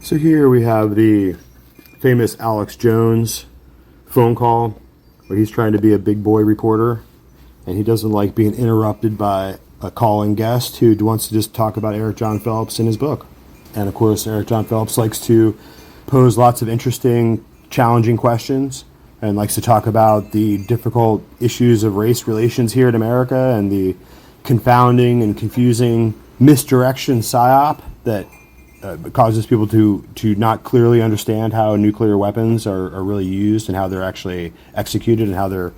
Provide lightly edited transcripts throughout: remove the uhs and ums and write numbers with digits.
So here we have the famous Alex Jones phone call where he's trying to be a big boy reporter and he doesn't like being interrupted by a calling guest who wants to just talk about Eric John Phelps in his book. And of course, Eric John Phelps likes to pose lots of interesting, challenging questions and likes to talk about the difficult issues of race relations here in America and the confounding and confusing misdirection psyop that causes people to not clearly understand how nuclear weapons are really used and how they're actually executed and how they're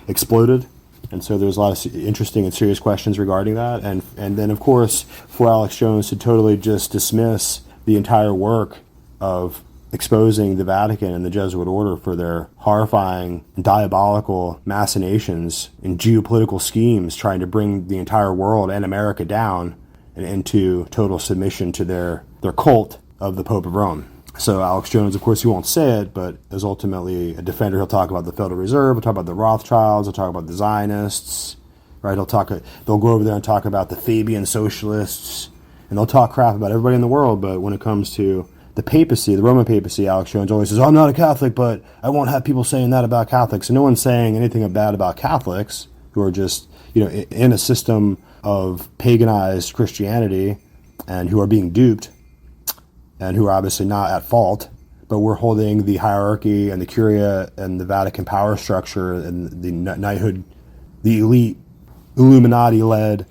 exploded. And so there's a lot of interesting and serious questions regarding that. And then, of course, for Alex Jones to totally just dismiss the entire work of exposing the Vatican and the Jesuit order for their horrifying and diabolical machinations and geopolitical schemes trying to bring the entire world and America down and into total submission to their cult of the Pope of Rome. So Alex Jones, of course, he won't say it, but is ultimately a defender. He'll talk about the Federal Reserve, he'll talk about the Rothschilds, he'll talk about the Zionists, right? They'll go over there and talk about the Fabian socialists, and they'll talk crap about everybody in the world, but when it comes to the papacy, the Roman papacy, Alex Jones always says, "Oh, I'm not a Catholic, but I won't have people saying that about Catholics." And no one's saying anything bad about Catholics who are just, in a system of paganized Christianity and who are being duped and who are obviously not at fault, but we're holding the hierarchy and the Curia and the Vatican power structure and the knighthood, the elite Illuminati-led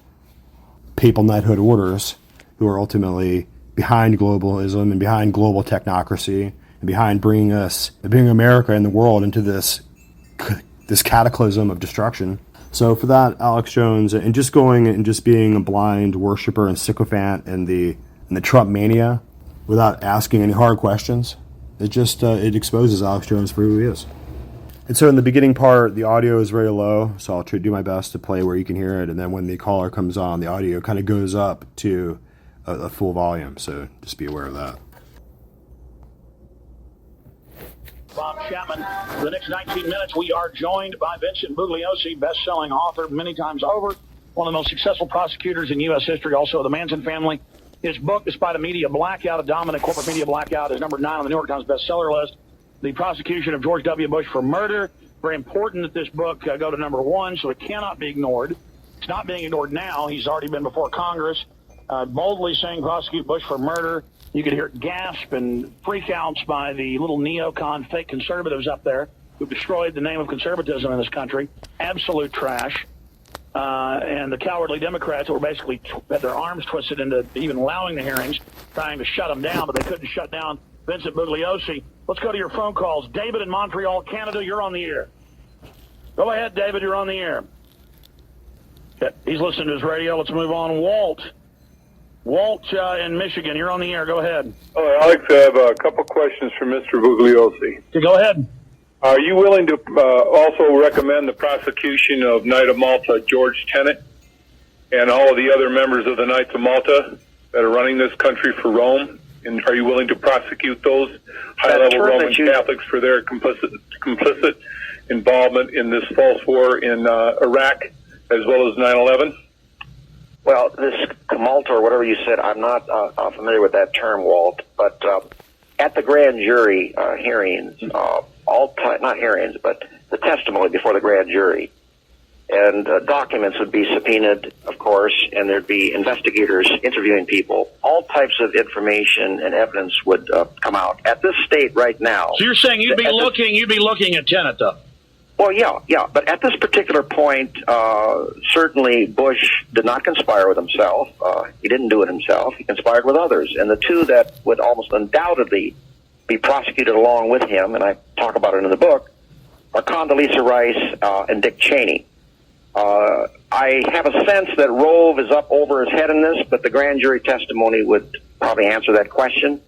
papal knighthood orders who are ultimately behind globalism and behind global technocracy and behind bringing America and the world into this cataclysm of destruction. So for that, Alex Jones, and just going and just being a blind worshiper and sycophant in the Trump mania without asking any hard questions, it exposes Alex Jones for who he is. And so in the beginning part, the audio is very low, so I'll do my best to play where you can hear it, and then when the caller comes on, the audio kind of goes up to a full volume, so just be aware of that. Bob Chapman. For the next 19 minutes, we are joined by Vincent Bugliosi, best-selling author many times over, one of the most successful prosecutors in U.S. history, also the Manson family. His book, despite a media blackout, a dominant corporate media blackout, is number 9 on the New York Times bestseller list. The prosecution of George W. Bush for murder. Very important that this book go to number 1, so it cannot be ignored. It's not being ignored now. He's already been before Congress, boldly saying prosecute Bush for murder. You could hear gasp and freakouts by the little neocon fake conservatives up there who've destroyed the name of conservatism in this country. Absolute trash. And the cowardly Democrats who were basically had their arms twisted into even allowing the hearings, trying to shut them down, but they couldn't shut down Vincent Bugliosi. Let's go to your phone calls. David in Montreal, Canada, you're on the air. Go ahead, David, you're on the air. Okay, he's listening to his radio. Let's move on. Walt in Michigan, you're on the air. Go ahead. I'd like to have a couple questions for Mr. Bugliosi. Okay, go ahead. Are you willing to also recommend the prosecution of Knight of Malta, George Tenet, and all of the other members of the Knights of Malta that are running this country for Rome? And are you willing to prosecute those high-level Roman Catholics for their complicit involvement in this false war in Iraq as well as 9/11? Well, this Malta or whatever you said, I'm not familiar with that term, Walt. But at the grand jury hearings, not hearings, but the testimony before the grand jury, and documents would be subpoenaed, of course, and there'd be investigators interviewing people. All types of information and evidence would come out. At this state right now. So you're saying you'd be looking at Tenet, though? Well, yeah. But at this particular point, certainly Bush did not conspire with himself. He didn't do it himself. He conspired with others. And the two that would almost undoubtedly be prosecuted along with him, and I talk about it in the book, are Condoleezza Rice and Dick Cheney. I have a sense that Rove is up over his head in this, but the grand jury testimony would probably answer that question.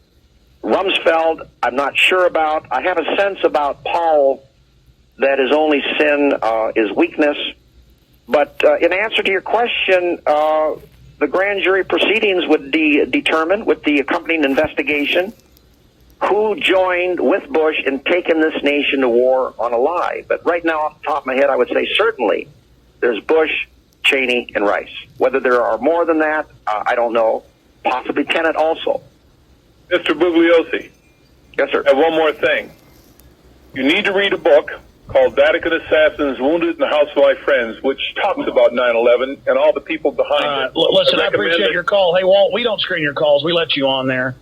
Rumsfeld, I'm not sure about. I have a sense about Powell that his only sin is weakness. But in answer to your question, the grand jury proceedings would determine, with the accompanying investigation, who joined with Bush in taking this nation to war on a lie. But right now, off the top of my head, I would say certainly there's Bush, Cheney, and Rice. Whether there are more than that, I don't know. Possibly Tenet also. Mr. Bugliosi, Yes, sir. I have one more thing. You need to read a book called Vatican Assassins, Wounded in the House of My Friends, which talks about 9/11 and all the people behind it. Listen, I recommend appreciate it. your call. Hey, Walt, we don't screen your calls. We let you on there.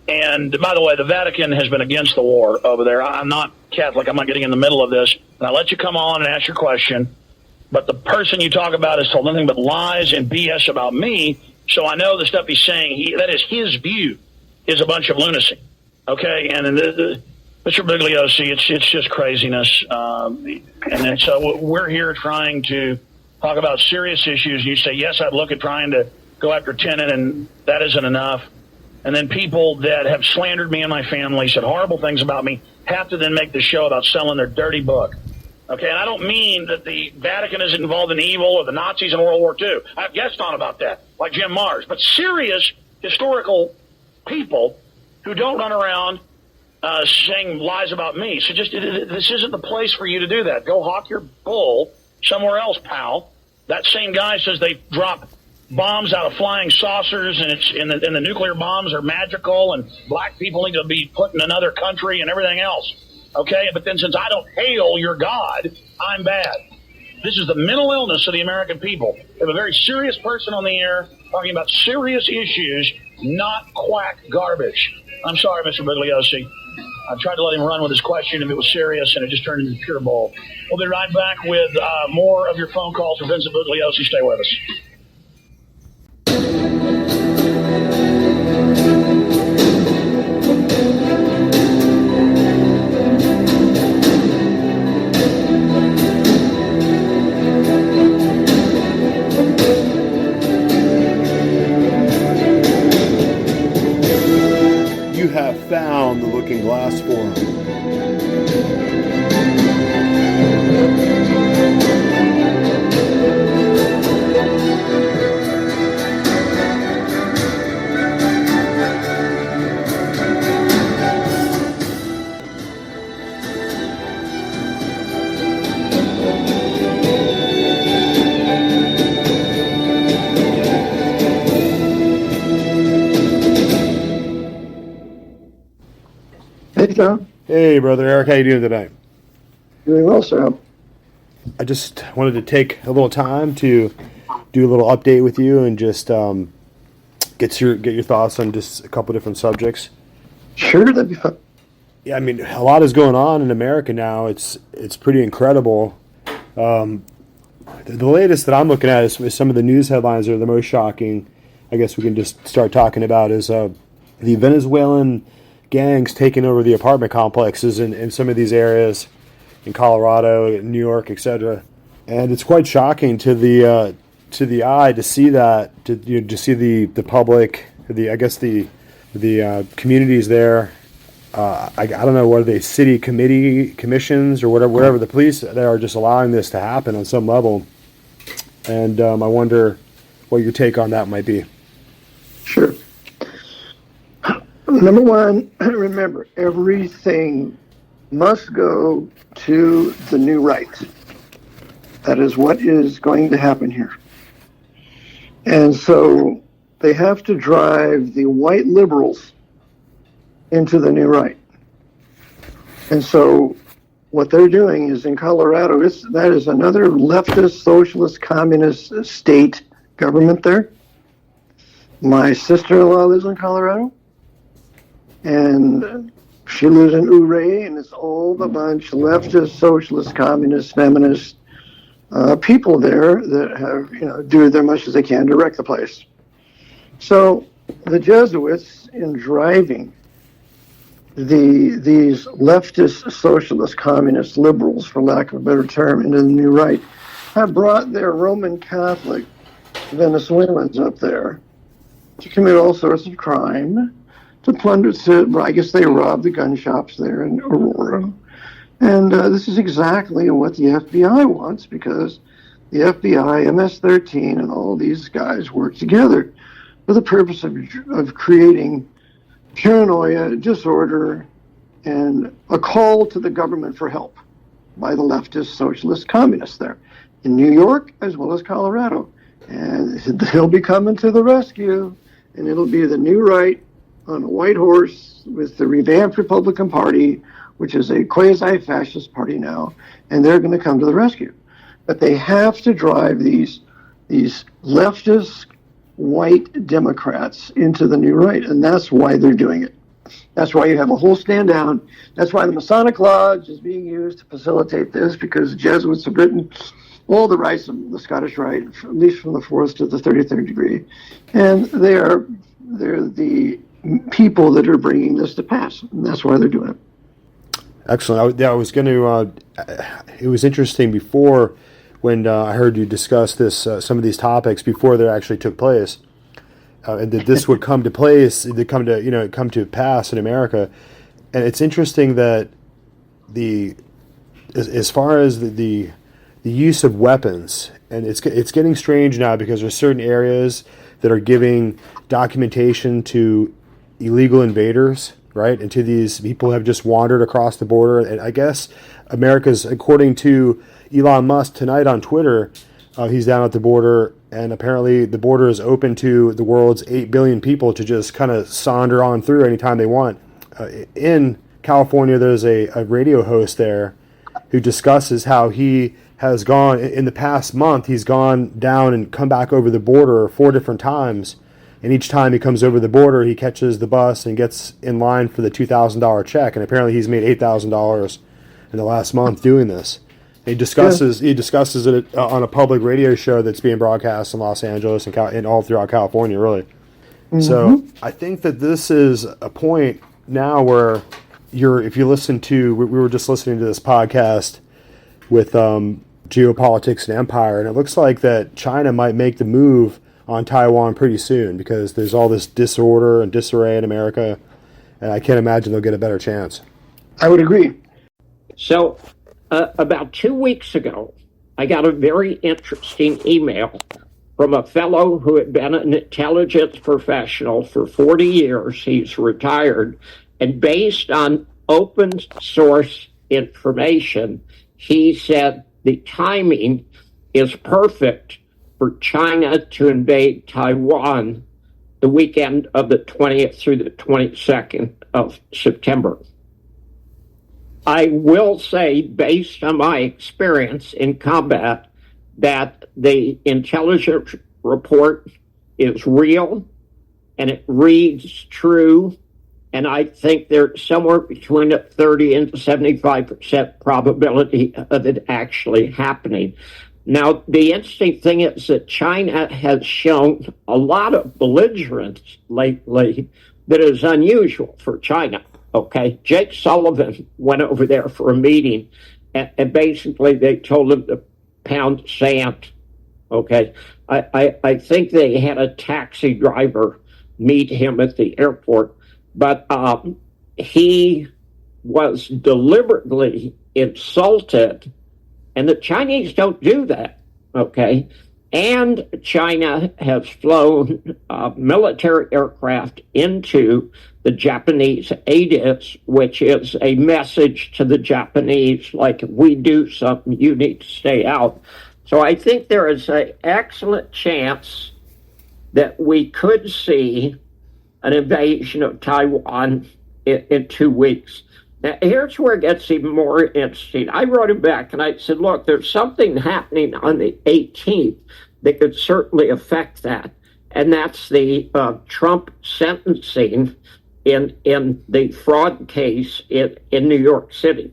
And by the way, the Vatican has been against the war over there. I'm not Catholic. I'm not getting in the middle of this. And I let you come on and ask your question. But the person you talk about has told nothing but lies and BS about me. So I know the stuff he's saying, that is his view, is a bunch of lunacy. Okay? And Mr. Bugliosi, it's just craziness. And so we're here trying to talk about serious issues. You say, yes, I'd look at trying to go after Tenet, and that isn't enough. And then people that have slandered me and my family, said horrible things about me, have to then make the show about selling their dirty book. Okay, and I don't mean that the Vatican isn't involved in evil or the Nazis in World War II. I've guessed on about that, like Jim Mars. But serious historical people who don't run around saying lies about me. So this isn't the place for you to do that. Go hawk your bull somewhere else, pal. That same guy says they drop bombs out of flying saucers, and the nuclear bombs are magical, and black people need to be put in another country and everything else. Okay, but then since I don't hail your God, I'm bad. This is the mental illness of the American people. We have a very serious person on the air talking about serious issues, not quack garbage. I'm sorry, Mr. Bugliosi. I tried to let him run with his question if it was serious, and it just turned into pure bull. We'll be right back with more of your phone calls for Vincent Bugliosi. Stay with us. You have found the Looking Glass Forum. Hey, John. Hey, Brother Eric, how you doing tonight? Doing well, sir. I just wanted to take a little time to do a little update with you and just get your thoughts on just a couple different subjects. Sure, that'd be fun. Yeah, I mean, a lot is going on in America now. It's pretty incredible. The latest that I'm looking at is some of the news headlines that are the most shocking. I guess we can just start talking about is the Venezuelan gangs taking over the apartment complexes in some of these areas in Colorado, New York, etc. And it's quite shocking to the eye to see that, to see the public, the communities there. I don't know, what are they, city commissions or whatever the police, they are just allowing this to happen on some level. And I wonder what your take on that might be. Sure. Number one, remember, everything must go to the new right. That is what is going to happen here. And so they have to drive the white liberals into the new right. And so what they're doing is in Colorado, that is another leftist, socialist, communist state government there. My sister-in-law lives in Colorado, and she lives in Ouray, and it's all a bunch of leftist, socialist, communist, feminist people there that have, do as much as they can to wreck the place. So the Jesuits, in driving these leftist, socialist, communist, liberals, for lack of a better term, into the new right, have brought their Roman Catholic Venezuelans up there to commit all sorts of crime, to plunder, I guess they robbed the gun shops there in Aurora. And this is exactly what the FBI wants, because the FBI, MS-13, and all these guys work together for the purpose of creating paranoia, disorder, and a call to the government for help by the leftist, socialist, communists there in New York as well as Colorado. And they'll be coming to the rescue, and it'll be the new right on a white horse with the revamped Republican Party, which is a quasi-fascist party now, and they're going to come to the rescue. But they have to drive these leftist white Democrats into the new right, and that's why they're doing it. That's why you have a whole stand down. That's why the Masonic Lodge is being used to facilitate this, because the Jesuits have written all the rights of the Scottish Rite, at least from the 4th to the 33rd degree, and they're the people that are bringing this to pass, and that's why they're doing it. Excellent. I was going to. It was interesting before when I heard you discuss this, some of these topics before they actually took place, and that this would come to place, come to pass in America. And it's interesting that as far as the use of weapons, and it's getting strange now because there's certain areas that are giving documentation to illegal invaders, right? And to these people who have just wandered across the border. And I guess America's, according to Elon Musk tonight on Twitter, he's down at the border, and apparently the border is open to the world's 8 billion people to just kind of saunder on through anytime they want. In California, there's a radio host there who discusses how he has gone, in the past month, he's gone down and come back over the border 4 different times. And each time he comes over the border, he catches the bus and gets in line for the $2,000 check. And apparently he's made $8,000 in the last month doing this. He discusses it on a public radio show that's being broadcast in Los Angeles and all throughout California, really. Mm-hmm. So I think that this is a point now where if you listen to, we were just listening to this podcast with Geopolitics and Empire, and it looks like that China might make the move on Taiwan pretty soon because there's all this disorder and disarray in America, and I can't imagine they'll get a better chance. I would agree. So about 2 weeks ago, I got a very interesting email from a fellow who had been an intelligence professional for 40 years. He's retired, and based on open source information, he said the timing is perfect for China to invade Taiwan the weekend of the 20th through the 22nd of September. I will say, based on my experience in combat, that the intelligence report is real and it reads true. And I think there's somewhere between a 30 and 75% probability of it actually happening. Now, the interesting thing is that China has shown a lot of belligerence lately that is unusual for China. Okay, Jake Sullivan went over there for a meeting, and basically they told him to pound sand. Okay, I think they had a taxi driver meet him at the airport, but he was deliberately insulted, and the Chinese don't do that. Okay. And China has flown military aircraft into the Japanese ADIS, which is a message to the Japanese, like, if we do something, you need to stay out. So I think there is an excellent chance that we could see an invasion of Taiwan in 2 weeks. Now, here's where it gets even more interesting. I wrote him back and I said, look, there's something happening on the 18th that could certainly affect that. And that's the Trump sentencing in the fraud case in New York City.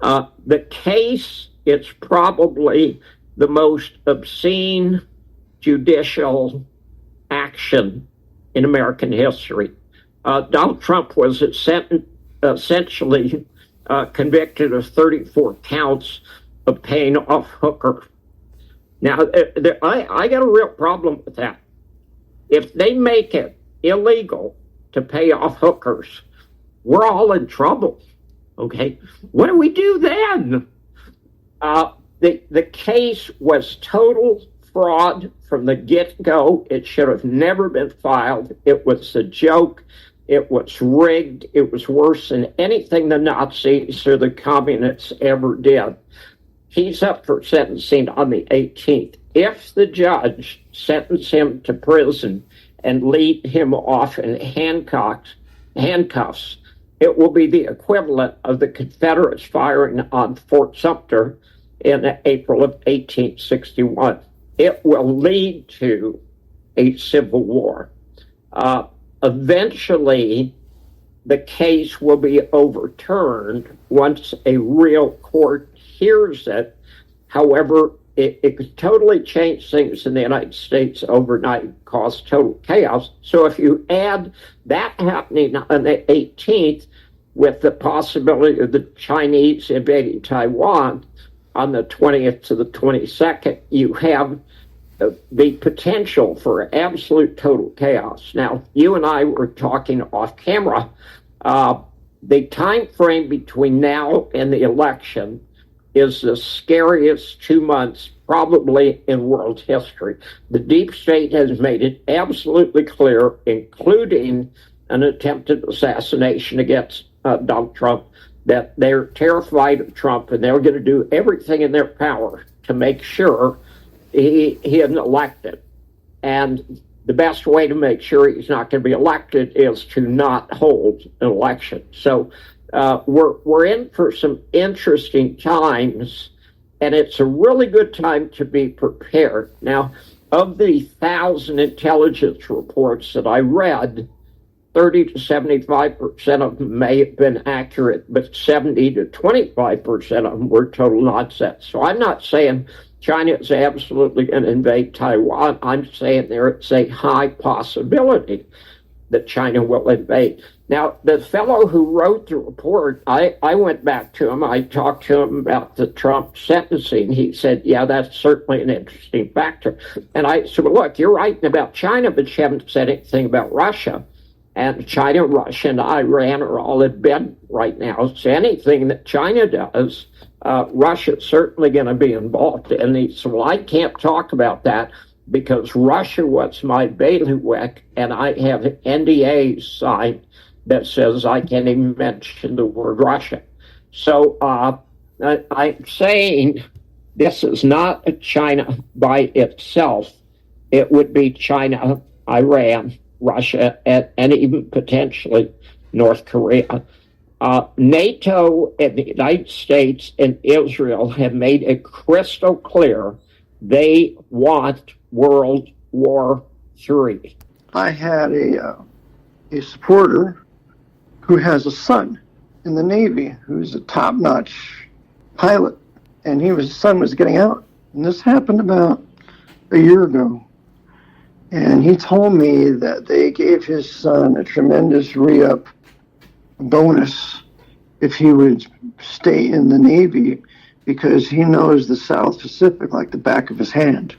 The case is probably the most obscene judicial action in American history. Donald Trump was essentially convicted of 34 counts of paying off hookers. Now, I got a real problem with that. If they make it illegal to pay off hookers, we're all in trouble. Okay, what do we do then? The case was total fraud from the get-go. It should have never been filed. It was a joke. It was rigged. It was worse than anything the Nazis or the communists ever did. He's up for sentencing on the 18th. If the judge sentenced him to prison and lead him off in handcuffs. It will be the equivalent of the Confederates firing on Fort Sumter in April of 1861. It will lead to a civil war. Eventually, the case will be overturned once a real court hears it. However, it could totally change things in the United States overnight, cause total chaos. So if you add that happening on the 18th with the possibility of the Chinese invading Taiwan on the 20th to the 22nd, you have the potential for absolute total chaos. Now, you and I were talking off camera. The time frame between now and the election is the scariest 2 months probably in world history. The deep state has made it absolutely clear, including an attempted assassination against Donald Trump, that they're terrified of Trump and they're going to do everything in their power to make sure he isn't elected. And the best way to make sure he's not going to be elected is to not hold an election. So we're in for some interesting times, and it's a really good time to be prepared. Now, of the 1,000 intelligence reports that I read, 30 to 75% of them may have been accurate, but 70 to 25% of them were total nonsense. So I'm not saying China is absolutely going to invade Taiwan. I'm saying there's a high possibility that China will invade. Now, the fellow who wrote the report, I went back to him. I talked to him about the Trump sentencing. He said, yeah, that's certainly an interesting factor. And I said, well, look, you're writing about China, but you haven't said anything about Russia. And China, Russia, and Iran are all in bed right now. So anything that China does, Russia's certainly going to be involved. And he said, well, I can't talk about that because Russia was my bailiwick, and I have NDAs signed that says I can't even mention the word Russia. So I'm saying this is not a China by itself. It would be China, Iran, Russia, and even potentially North Korea. NATO and the United States and Israel have made it crystal clear they want World War III. I had a supporter who has a son in the Navy who's a top-notch pilot, and his son was getting out. And this happened about a year ago. And he told me that they gave his son a tremendous re-up bonus if he would stay in the Navy because he knows the South Pacific like the back of his hand.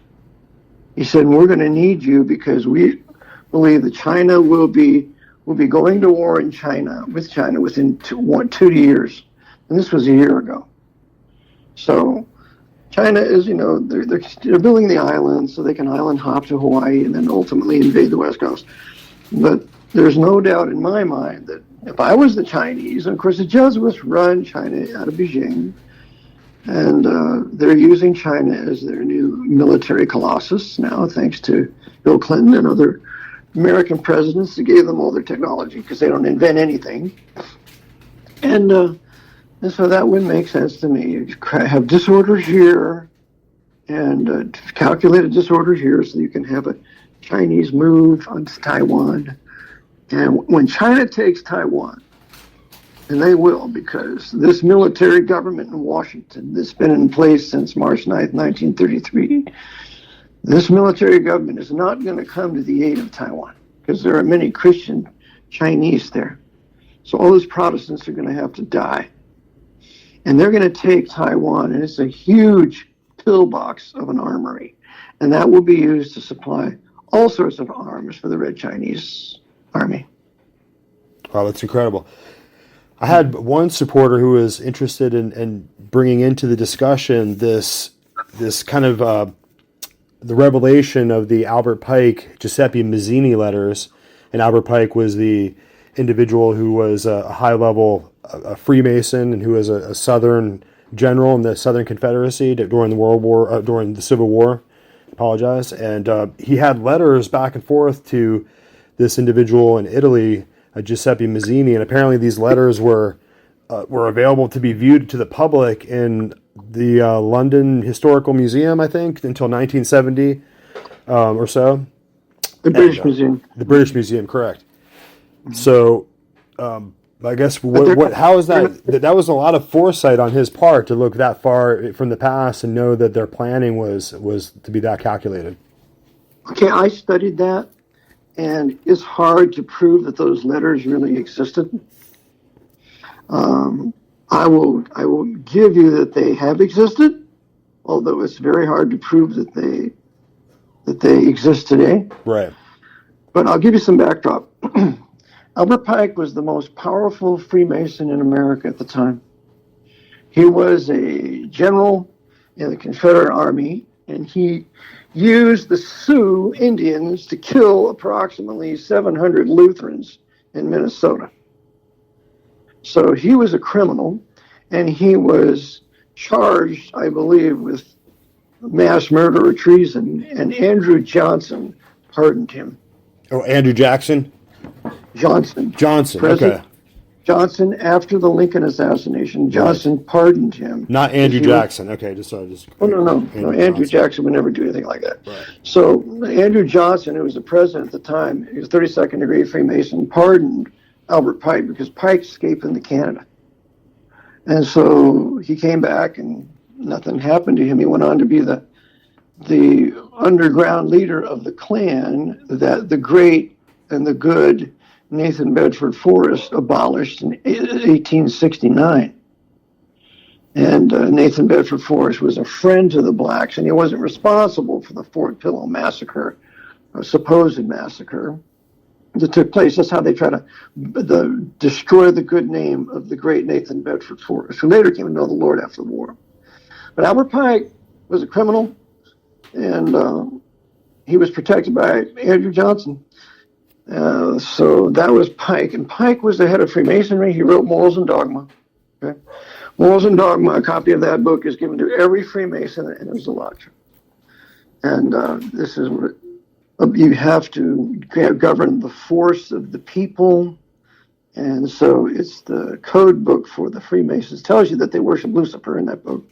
He said, we're going to need you because we believe that China will be going to war with China within 2 years. And this was a year ago. So China is, they're building the island so they can island hop to Hawaii and then ultimately invade the West Coast. But there's no doubt in my mind that if I was the Chinese, and of course the Jesuits run China out of Beijing, and they're using China as their new military colossus now, thanks to Bill Clinton and other American presidents that gave them all their technology because they don't invent anything. And so that would make sense to me. You have disorders here and calculated disorders here so you can have a Chinese move onto Taiwan. And when China takes Taiwan, and they will, because this military government in Washington that's been in place since March 9th, 1933, this military government is not going to come to the aid of Taiwan because there are many Christian Chinese there. So all those Protestants are going to have to die. And they're going to take Taiwan, and it's a huge pillbox of an armory. And that will be used to supply all sorts of arms for the Red Chinese Army. Wow, that's incredible. I had one supporter who was interested in bringing into the discussion this kind of the revelation of the Albert Pike Giuseppe Mazzini letters. And Albert Pike was the individual who was a high-level Freemason and who was a Southern general in the Southern Confederacy during the Civil War. Apologize. And he had letters back and forth to this individual in Italy, Giuseppe Mazzini, and apparently these letters were available to be viewed to the public in the London Historical Museum, I think, until 1970 or so. The British Museum. The British Museum, correct. So, I guess how is that? That was a lot of foresight on his part to look that far from the past and know that their planning was to be that calculated. Okay, I studied that, and it's hard to prove that those letters really existed. I will give you that they have existed, although it's very hard to prove that they exist today. Right. But I'll give you some backdrop. Albert Pike was the most powerful Freemason in America at the time. He was a general in the Confederate Army, and he used the Sioux Indians to kill approximately 700 Lutherans in Minnesota. So he was a criminal, and he was charged, I believe, with mass murder or treason, and Andrew Johnson pardoned him. Oh, Andrew Jackson? Johnson. Okay. Johnson, after the Lincoln assassination, Johnson pardoned him. Not Andrew Jackson. Okay, Oh, no. Andrew Jackson would never do anything like that. Right. So Andrew Johnson, who was the president at the time, he was 32nd degree Freemason, pardoned Albert Pike because Pike escaped into Canada. And so he came back and nothing happened to him. He went on to be the underground leader of the Klan that the great and the good Nathan Bedford Forrest abolished in 1869. And Nathan Bedford Forrest was a friend to the blacks, and he wasn't responsible for the Fort Pillow massacre, a supposed massacre that took place. That's how they try to destroy the good name of the great Nathan Bedford Forrest, who later came to know the Lord after the war. But Albert Pike was a criminal, and he was protected by Andrew Johnson. So that was Pike, and Pike was the head of Freemasonry. He wrote Morals and Dogma. Okay? Morals and Dogma, a copy of that book is given to every Freemason, and it was a lecture. And this is what you have to govern the force of the people. And so it's the code book for the Freemasons. It tells you that they worship Lucifer in that book.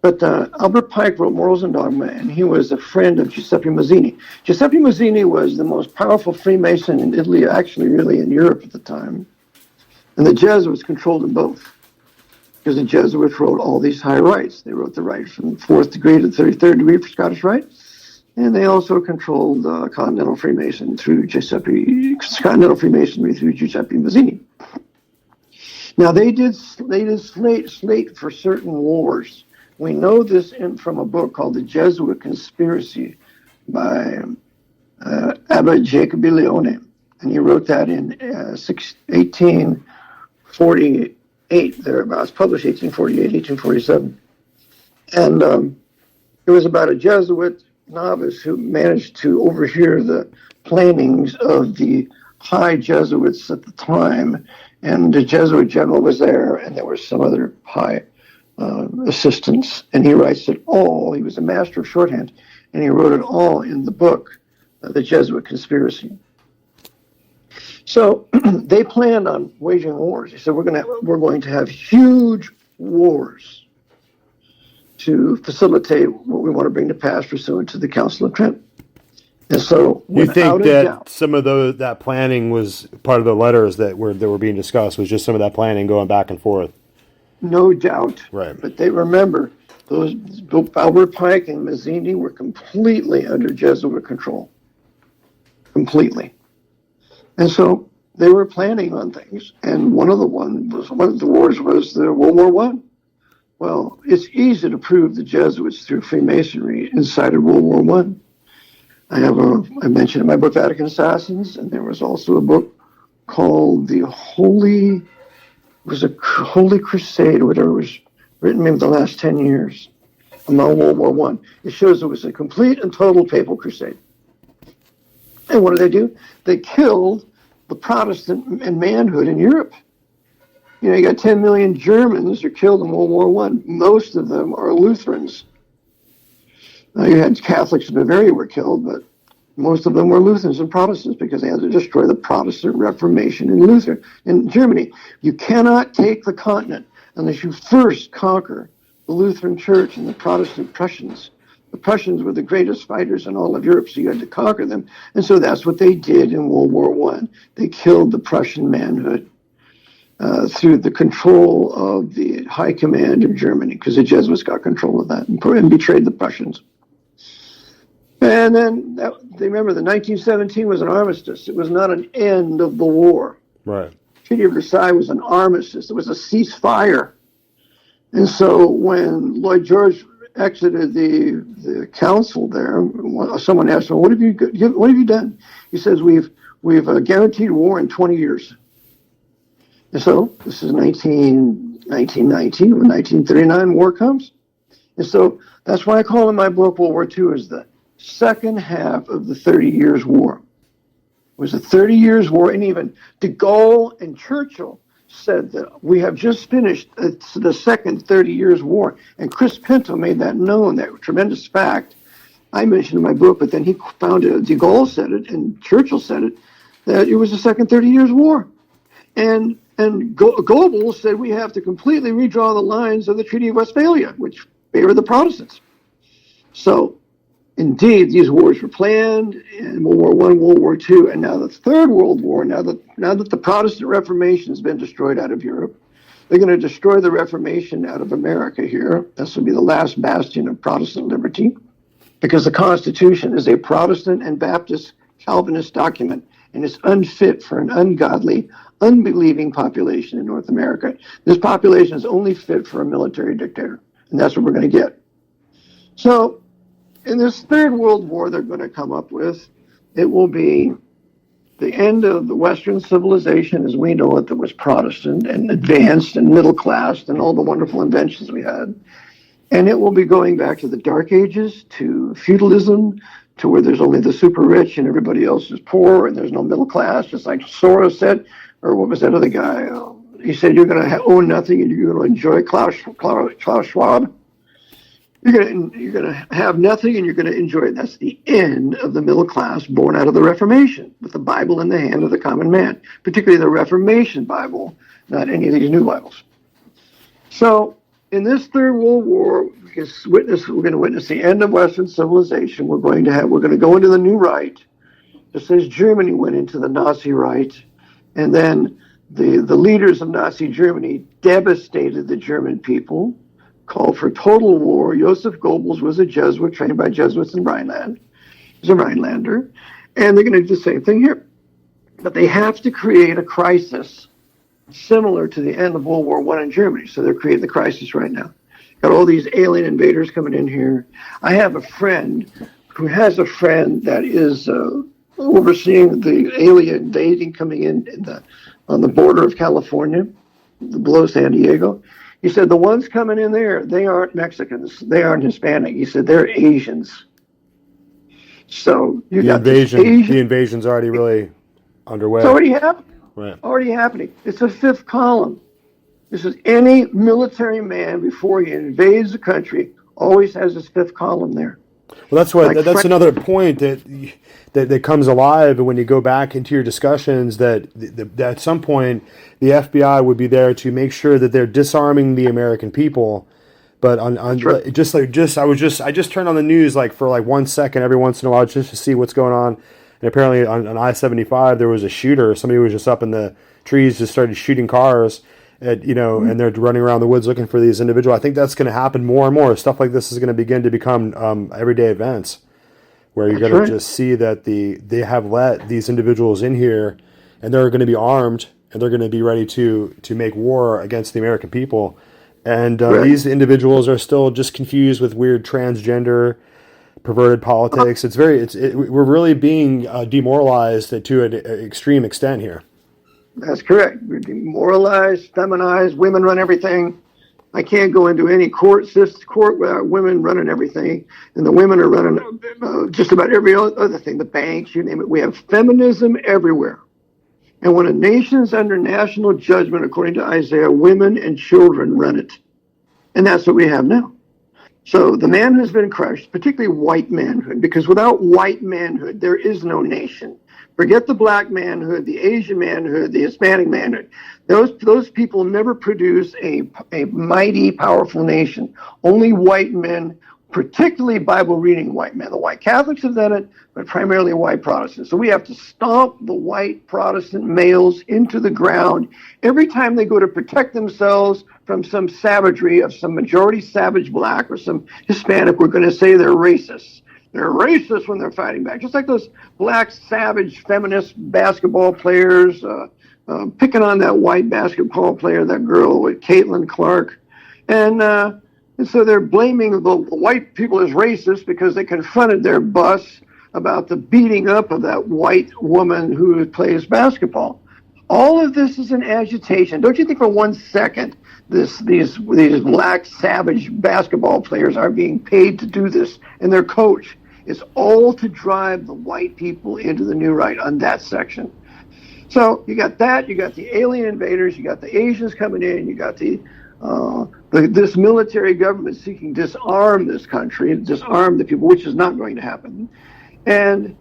But Albert Pike wrote Morals and Dogma, and he was a friend of Giuseppe Mazzini. Giuseppe Mazzini was the most powerful Freemason in Italy, actually really in Europe at the time. And the Jesuits controlled them both, because the Jesuits wrote all these high rites. They wrote the rite from the 4th degree to the 33rd degree for Scottish Rite. And they also controlled Continental Freemasonry through Giuseppe Mazzini. Now they did slate for certain wars. We know this from a book called The Jesuit Conspiracy by Abbot Jacobi Leone, and he wrote that in 1848, thereabouts, published 1848, 1847. And it was about a Jesuit novice who managed to overhear the plannings of the high Jesuits at the time, and the Jesuit general was there, and there were some other high assistants, and he writes it all. He was a master of shorthand, and he wrote it all in the book, The Jesuit Conspiracy. So they planned on waging wars. He said, we're going to have huge wars to facilitate what we want to bring to pass pursuant to the Council of Trent. And so, you think that some of that planning was part of the letters that were being discussed, was just some of that planning going back and forth? No doubt. Right. But they remember, both Albert Pike and Mazzini were completely under Jesuit control. Completely. And so they were planning on things. And one of the wars was the World War I. Well, it's easy to prove the Jesuits through Freemasonry incited World War I. I mentioned in my book Vatican Assassins, and there was also a book called The Holy Crusade, or whatever, was written maybe the last 10 years among World War I. It shows it was a complete and total papal crusade. And what did they do? They killed the Protestant and manhood in Europe. You got 10 million Germans who are killed in World War I. Most of them are Lutherans. You had Catholics in Bavaria were killed, but most of them were Lutherans and Protestants because they had to destroy the Protestant Reformation in Germany. You cannot take the continent unless you first conquer the Lutheran Church and the Protestant Prussians. The Prussians were the greatest fighters in all of Europe, so you had to conquer them. And so that's what they did in World War I. They killed the Prussian manhood through the control of the high command of Germany, because the Jesuits got control of that and betrayed the Prussians. And then, remember, the 1917 was an armistice. It was not an end of the war. Right. Treaty of Versailles was an armistice. It was a ceasefire. And so when Lloyd George exited the council there, someone asked him, what have you done? He says, we've guaranteed war in 20 years. And so this is 1919, when 1939 war comes. And so that's why I call in my book World War II is the second half of the 30 Years' War. It was a 30 Years' War, and even de Gaulle and Churchill said that we have just finished the second 30 Years' War. And Chris Pinto made that known, that tremendous fact. I mentioned in my book, but then he found it, de Gaulle said it, and Churchill said it, that it was the second 30 Years' War. And Goebbels said we have to completely redraw the lines of the Treaty of Westphalia, which favored the Protestants. So, indeed, these wars were planned in World War I, World War II, and now the Third World War, now that the Protestant Reformation has been destroyed out of Europe, they're going to destroy the Reformation out of America here. This will be the last bastion of Protestant liberty, because the Constitution is a Protestant and Baptist Calvinist document, and it's unfit for an ungodly, unbelieving population in North America. This population is only fit for a military dictator, and that's what we're going to get. So, in this Third World War they're going to come up with, it will be the end of the Western civilization as we know it, that was Protestant and advanced and middle class and all the wonderful inventions we had. And it will be going back to the Dark Ages, to feudalism, to where there's only the super rich and everybody else is poor and there's no middle class, just like Soros said, or what was that other guy? He said, you're going to own nothing and you're going to enjoy Klaus Schwab. You're going to have nothing and you're going to enjoy it. That's the end of the middle class born out of the Reformation, with the Bible in the hand of the common man, particularly the Reformation Bible, not any of these new Bibles. So in this Third World War, we're going to witness the end of Western civilization. We're going to go into the new Rite, just as Germany went into the Nazi Rite, and then the leaders of Nazi Germany devastated the German people, called for total war. Joseph Goebbels was a Jesuit trained by Jesuits in Rhineland. He's a Rhinelander. And they're going to do the same thing here. But they have to create a crisis similar to the end of World War I in Germany. So they're creating the crisis right now. Got all these alien invaders coming in here. I have a friend who has a friend that is overseeing the alien invading coming in on the border of California, below San Diego. He said, the ones coming in there, they aren't Mexicans. They aren't Hispanic. He said, they're Asians. So you got the invasion's already really underway. It's already happening. Right. Already happening. It's a fifth column. This is any military man before he invades the country always has his fifth column there. Well, that's another point that comes alive when you go back into your discussions, that at some point the FBI would be there to make sure that they're disarming the American people. But I just turned on the news for 1 second every once in a while just to see what's going on. And apparently on I-75 there was a shooter. Somebody was just up in the trees, just started shooting cars. And they're running around the woods looking for these individuals. I think that's going to happen more and more. Stuff like this is going to begin to become everyday events, where you're going to just see that they have let these individuals in here, and they're going to be armed, and they're going to be ready to make war against the American people. And these individuals are still just confused with weird transgender, perverted politics. We're really being demoralized to an extreme extent here. That's correct. We're demoralized, feminized, women run everything. I can't go into any court without women running everything. And the women are running just about every other thing, the banks, you name it. We have feminism everywhere. And when a nation's under national judgment, according to Isaiah, women and children run it. And that's what we have now. So the manhood has been crushed, particularly white manhood, because without white manhood, there is no nation. Forget the black manhood, the Asian manhood, the Hispanic manhood. Those people never produce a mighty, powerful nation. Only white men, particularly Bible-reading white men. The white Catholics have done it, but primarily white Protestants. So we have to stomp the white Protestant males into the ground every time they go to protect themselves from some savagery of some majority savage black or some Hispanic. We're going to say they're racists. They're racist when they're fighting back, just like those black savage feminist basketball players picking on that white basketball player, that girl with Caitlin Clark. And so they're blaming the white people as racist because they confronted their boss about the beating up of that white woman who plays basketball. All of this is an agitation. Don't you think for 1 second these black savage basketball players are being paid to do this, and their coach is all to drive the white people into the new right on that section. So you got that, you got the alien invaders, you got the Asians coming in, you got this military government seeking to disarm this country, disarm the people, which is not going to happen. And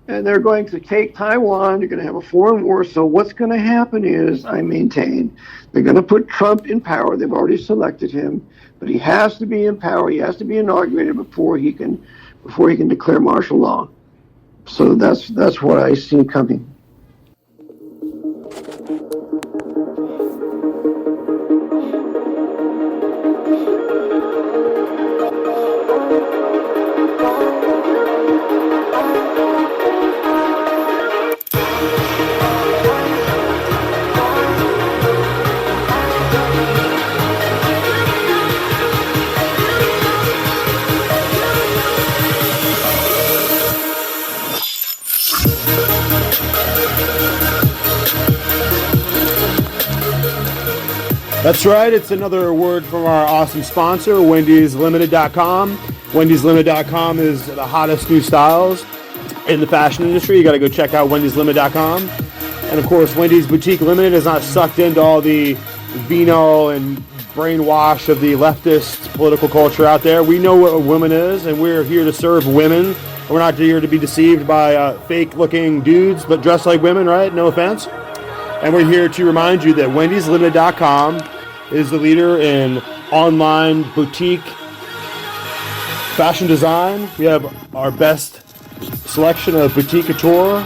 they're going to take Taiwan. They're going to have a foreign war. So what's going to happen is, I maintain, they're going to put Trump in power. They've already selected him, but he has to be in power. He has to be inaugurated before he can declare martial law. So that's what I see coming. That's right. It's another word from our awesome sponsor, Wendy'sLimited.com. Wendy'sLimited.com is the hottest new styles in the fashion industry. You got to go check out Wendy'sLimited.com. And of course, Wendy's Boutique Limited is not sucked into all the venal and brainwash of the leftist political culture out there. We know what a woman is, and we're here to serve women. We're not here to be deceived by fake-looking dudes, but dressed like women, right? No offense. And we're here to remind you that Wendy'sLimited.com is the leader in online boutique fashion design. We have our best selection of boutique couture,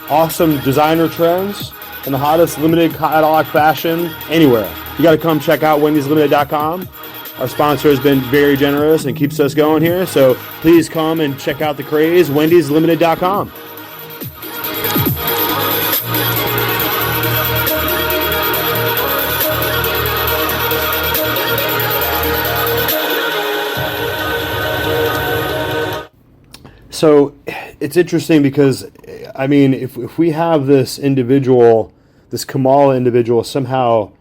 awesome designer trends, and the hottest limited catalog fashion anywhere. You got to come check out Wendy'sLimited.com. Our sponsor has been very generous and keeps us going here, so please come and check out the craze, Wendy'sLimited.com. So it's interesting because, I mean, if we have this individual, this Kamala individual somehow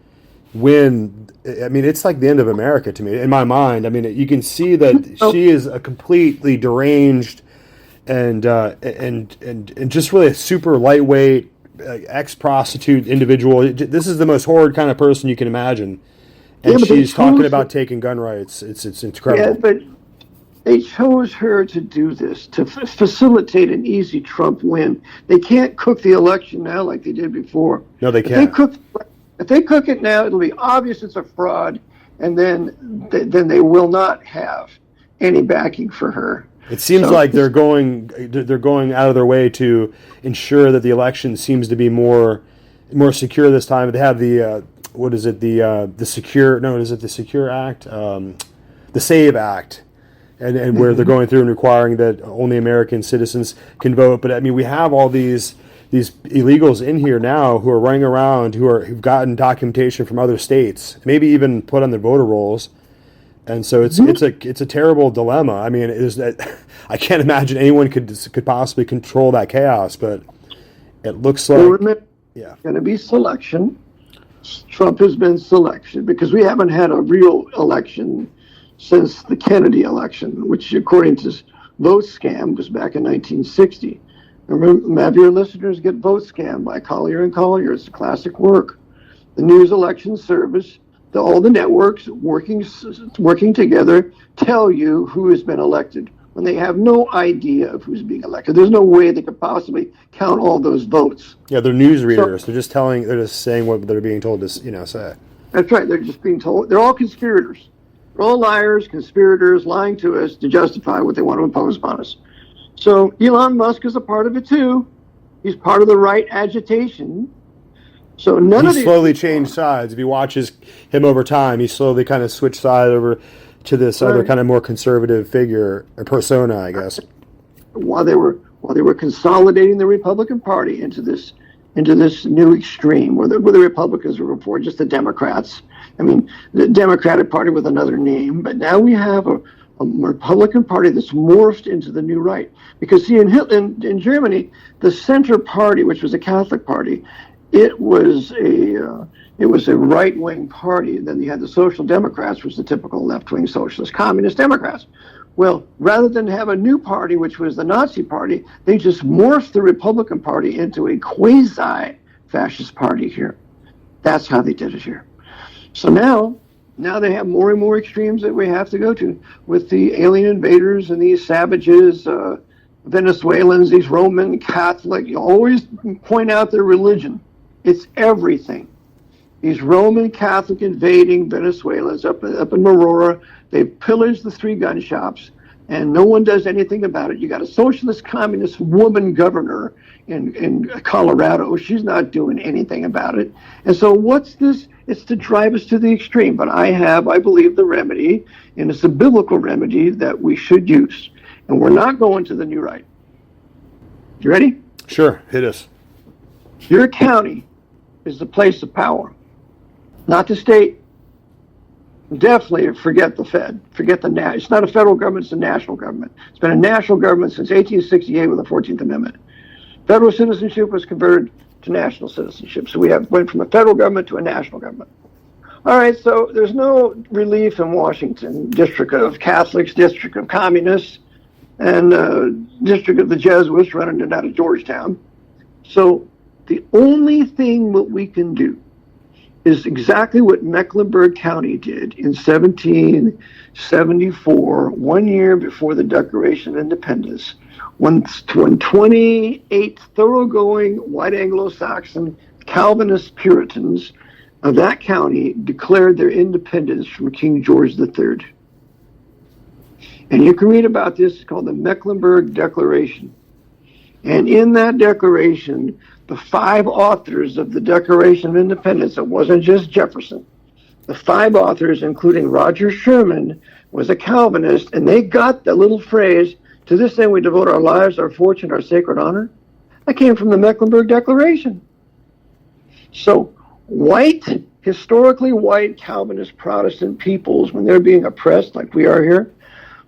win, I mean, it's like the end of America to me, in my mind. I mean, you can see that she is a completely deranged and just really a super lightweight ex-prostitute individual. This is the most horrid kind of person you can imagine. And she's talking about taking gun rights. It's incredible. Yeah, but they chose her to do this, to facilitate an easy Trump win. They can't cook the election now like they did before. No, they can't. If they cook it now, it'll be obvious it's a fraud, and then they will not have any backing for her. It seems like they're going out of their way to ensure that the election seems to be more secure this time. They have the the Secure Act, the SAVE Act. And where they're going through and requiring that only American citizens can vote. But I mean, we have all these illegals in here now who are running around, who've gotten documentation from other states, maybe even put on their voter rolls. And so it's a terrible dilemma. I mean, I can't imagine anyone could possibly control that chaos. But it looks like it's going to be selection. Trump has been selection because we haven't had a real election since the Kennedy election, which according to Vote Scam was back in 1960. Remember, have your listeners get Vote Scam by Collier and Collier. It's classic work. The News Election Service all the networks working together tell you who has been elected when they have no idea of who's being elected. There's no way they could possibly count all those votes. Yeah, they're news readers. They're just saying what they're being told to, say. That's right. They're just being told. They're all conspirators. They're all liars, conspirators, lying to us to justify what they want to impose upon us. So Elon Musk is a part of it too. He's part of the right agitation. So He slowly changed sides. If you watches him over time, he slowly kind of switched side over to this other kind of more conservative figure or persona, I guess. While they were consolidating the Republican Party into this new extreme, where the Republicans were before just the Democrats. I mean, the Democratic Party with another name, but now we have a Republican Party that's morphed into the new right. Because see, in Germany, the Center Party, which was a Catholic party, it was a right-wing party. And then you had the Social Democrats, which was the typical left-wing socialist communist Democrats. Well, rather than have a new party, which was the Nazi party, they just morphed the Republican Party into a quasi-fascist party here. That's how they did it here. So now they have more and more extremes that we have to go to with the alien invaders and these savages, Venezuelans, these Roman Catholic. You always point out their religion. It's everything. These Roman Catholic invading Venezuelans up in Aurora, they've pillaged the 3 gun shops, and no one does anything about it. You got a socialist communist woman governor in Colorado. She's not doing anything about it. And so what's this? It's to drive us to the extreme. But I believe, the remedy, and it's a biblical remedy that we should use. And we're not going to the new right. You ready? Sure, hit us. Your county is the place of power, not the state. Definitely forget the Fed. Forget the national. It's not a federal government, it's a national government. It's been a national government since 1868 with the 14th Amendment. Federal citizenship was converted to national citizenship. So we went from a federal government to a national government. All right, so there's no relief in Washington. District of Catholics, District of Communists, and District of the Jesuits running it out of Georgetown. So the only thing that we can do is exactly what Mecklenburg County did in 1774, 1 year before the Declaration of Independence, when 28 thoroughgoing white Anglo-Saxon Calvinist Puritans of that county declared their independence from King George III. And you can read about this. It's called the Mecklenburg Declaration. And in that declaration, the 5 authors of the Declaration of Independence, it wasn't just Jefferson, the 5 authors, including Roger Sherman, was a Calvinist, and they got the little phrase, "To this end we devote our lives, our fortune, our sacred honor." That came from the Mecklenburg Declaration. So historically white Calvinist Protestant peoples, when they're being oppressed like we are here,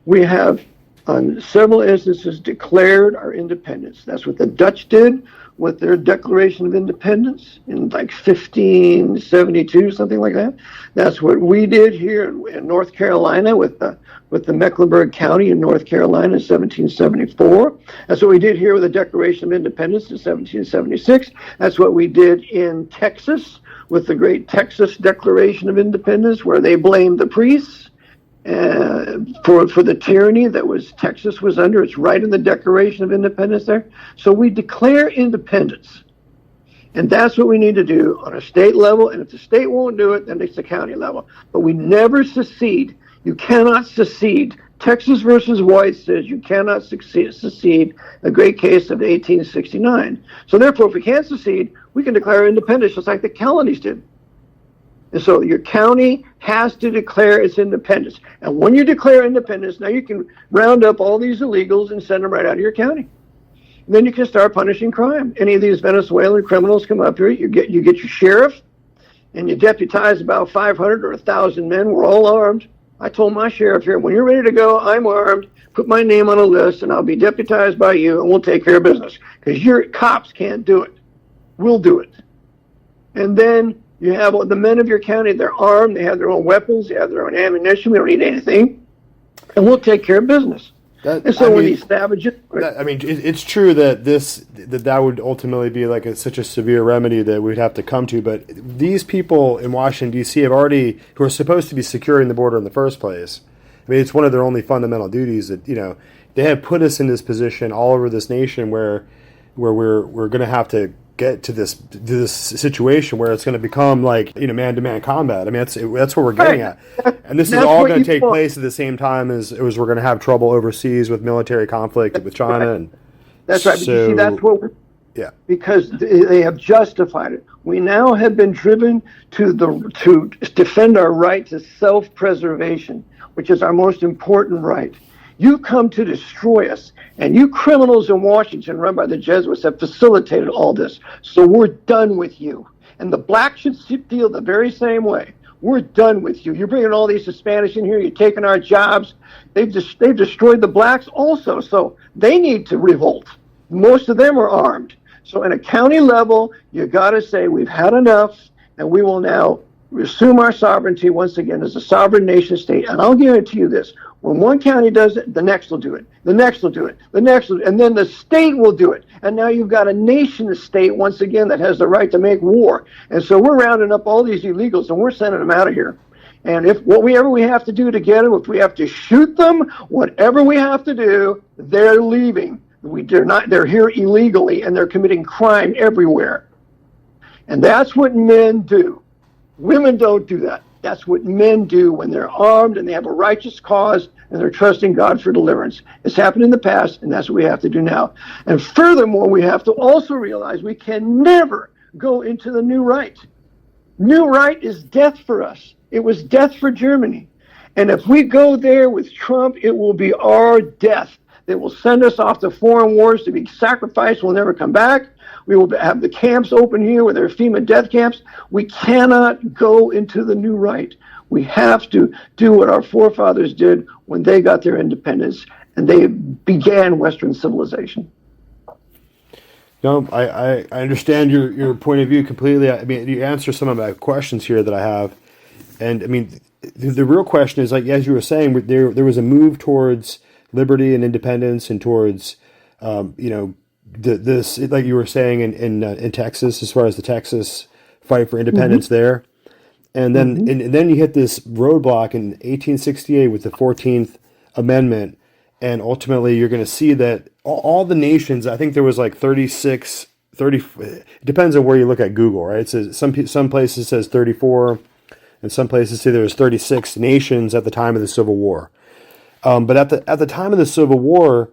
we have on several instances declared our independence. That's what the Dutch did with their Declaration of Independence in like 1572, something like that. That's what we did here in North Carolina with the Mecklenburg County in North Carolina in 1774. That's what we did here with the Declaration of Independence in 1776. That's what we did in Texas with the great Texas Declaration of Independence, where they blamed the priests for the tyranny that Texas was under. It's right in the Declaration of Independence there. So we declare independence. And that's what we need to do on a state level. And if the state won't do it, then it's the county level. But we never secede. You cannot secede. Texas versus White says you cannot secede, a great case of 1869. So therefore, if we can't secede, we can declare independence just like the colonies did. And so your county has to declare its independence. And when you declare independence, now you can round up all these illegals and send them right out of your county. And then you can start punishing crime. Any of these Venezuelan criminals come up here, you get your sheriff, and you deputize about 500 or 1,000 men. We're all armed. I told my sheriff here, when you're ready to go, I'm armed. Put my name on a list, and I'll be deputized by you, and we'll take care of business. Because your cops can't do it. We'll do it. And then you have the men of your county, they're armed, they have their own weapons, they have their own ammunition, we don't need anything, and we'll take care of business. And so when these savages, it's true that that would ultimately be like such a severe remedy that we'd have to come to. But these people in Washington D.C. who are supposed to be securing the border in the first place. I mean, it's one of their only fundamental duties that they have put us in this position all over this nation where we're going to have to get to this situation where it's going to become like man-to-man combat. I mean, that's what we're getting at, and this is all going to take place at the same time as we're going to have trouble overseas with military conflict with China. Right. And that's right. But you see, that's what we're, yeah, because they have justified it. We now have been driven to defend our right to self-preservation, which is our most important right. You come to destroy us, and you criminals in Washington, run by the Jesuits, have facilitated all this. So we're done with you. And the blacks should feel the very same way. We're done with you. You're bringing all these Hispanics in here. You're taking our jobs. They've destroyed the blacks also, so they need to revolt. Most of them are armed. So in a county level, you got to say we've had enough, and we will now assume our sovereignty once again as a sovereign nation state. And I'll guarantee you this. When one county does it, the next will do it. The next will do it. The next will, and then the state will do it. And now you've got a nation state once again that has the right to make war. And so we're rounding up all these illegals and we're sending them out of here. And whatever we have to do to get them, if we have to shoot them, whatever we have to do, they're leaving. They're here illegally and they're committing crime everywhere. And that's what men do. Women don't do that. That's what men do when they're armed and they have a righteous cause and they're trusting God for deliverance. It's happened in the past, and that's what we have to do now. And furthermore, we have to also realize we can never go into the new right. New right is death for us. It was death for Germany. And if we go there with Trump, it will be our death. They will send us off to foreign wars to be sacrificed. We'll never come back. We will have the camps open here with their FEMA death camps. We cannot go into the new right. We have to do what our forefathers did when they got their independence and they began Western civilization. No, I understand your point of view completely. I mean, you answer some of my questions here that I have. And I mean, the real question is, like, as you were saying, there was a move towards liberty and independence and towards, this, like you were saying in Texas, as far as the Texas fight for independence there, and then and then you hit this roadblock in 1868 with the 14th Amendment, and ultimately you're going to see that all the nations, I think there was like 30, it depends on where you look at Google, right? It says some places says 34, and some places say there was 36 nations at the time of the Civil War. But at the time of the Civil War,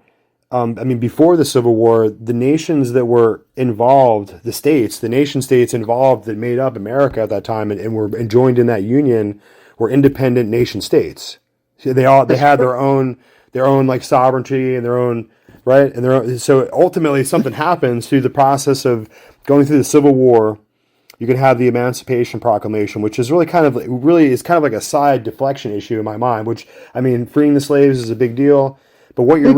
before the Civil War, the nations that were involved, the nation states involved that made up America at that time and were joined in that union were independent nation states. So they had their own like sovereignty and their own right and their own. So ultimately, something happens through the process of going through the Civil War. You can have the Emancipation Proclamation, which is kind of like a side deflection issue in my mind. Which, I mean, freeing the slaves is a big deal. But what you're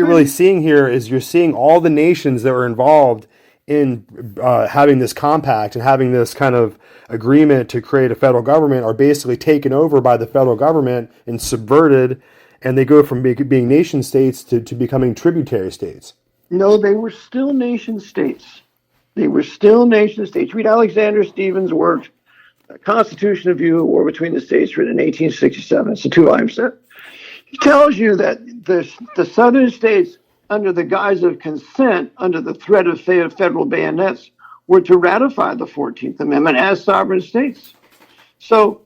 really seeing here is you're seeing all the nations that were involved in having this compact and having this kind of agreement to create a federal government are basically taken over by the federal government and subverted, and they go from being nation states to becoming tributary states. No, they were still nation states. Read Alexander Stevens' work, Constitution of View, War Between the States, written in 1867. It's a 2-volume set. It tells you that the southern states, under the guise of consent, under the threat of federal bayonets, were to ratify the 14th Amendment as sovereign states. So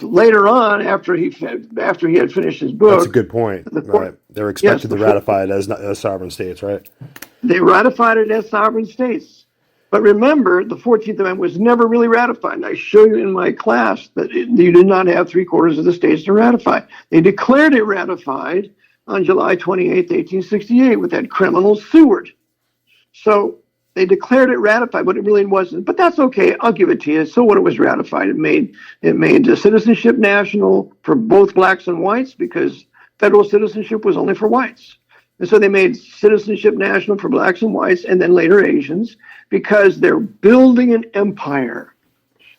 later on, after he had finished his book, that's a good point. Right. They were expected to ratify it as sovereign states, right? They ratified it as sovereign states. But remember, the 14th Amendment was never really ratified. And I show you in my class that you did not have 3/4 of the states to ratify. They declared it ratified on July 28th, 1868 with that criminal Seward. So they declared it ratified, but it really wasn't. But that's okay. I'll give it to you. So what it was ratified, it made the citizenship national for both blacks and whites because federal citizenship was only for whites. And so they made citizenship national for blacks and whites and then later Asians because they're building an empire.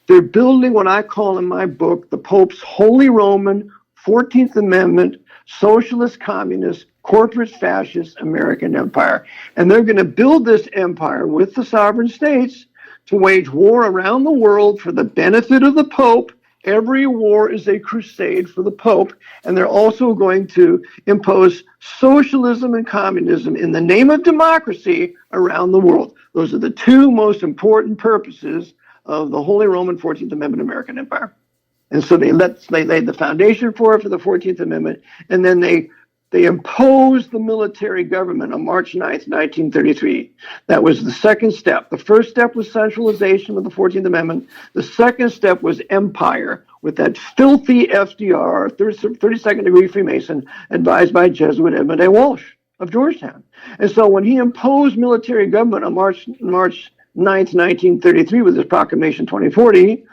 They're building what I call in my book the Pope's Holy Roman 14th Amendment, socialist, communist, corporate, fascist American empire. And they're going to build this empire with the sovereign states to wage war around the world for the benefit of the Pope. Every war is a crusade for the Pope. And they're also going to impose socialism and communism in the name of democracy around the world. Those are the two most important purposes of the Holy Roman 14th Amendment American Empire. And so they laid the foundation for it for the 14th Amendment, and then they imposed the military government on March 9th, 1933. That was the second step. The first step was centralization of the 14th Amendment. The second step was empire, with that filthy FDR, 32nd degree Freemason, advised by Jesuit Edmund A. Walsh of Georgetown. And so when he imposed military government on March 9th, 1933 with his Proclamation 2040,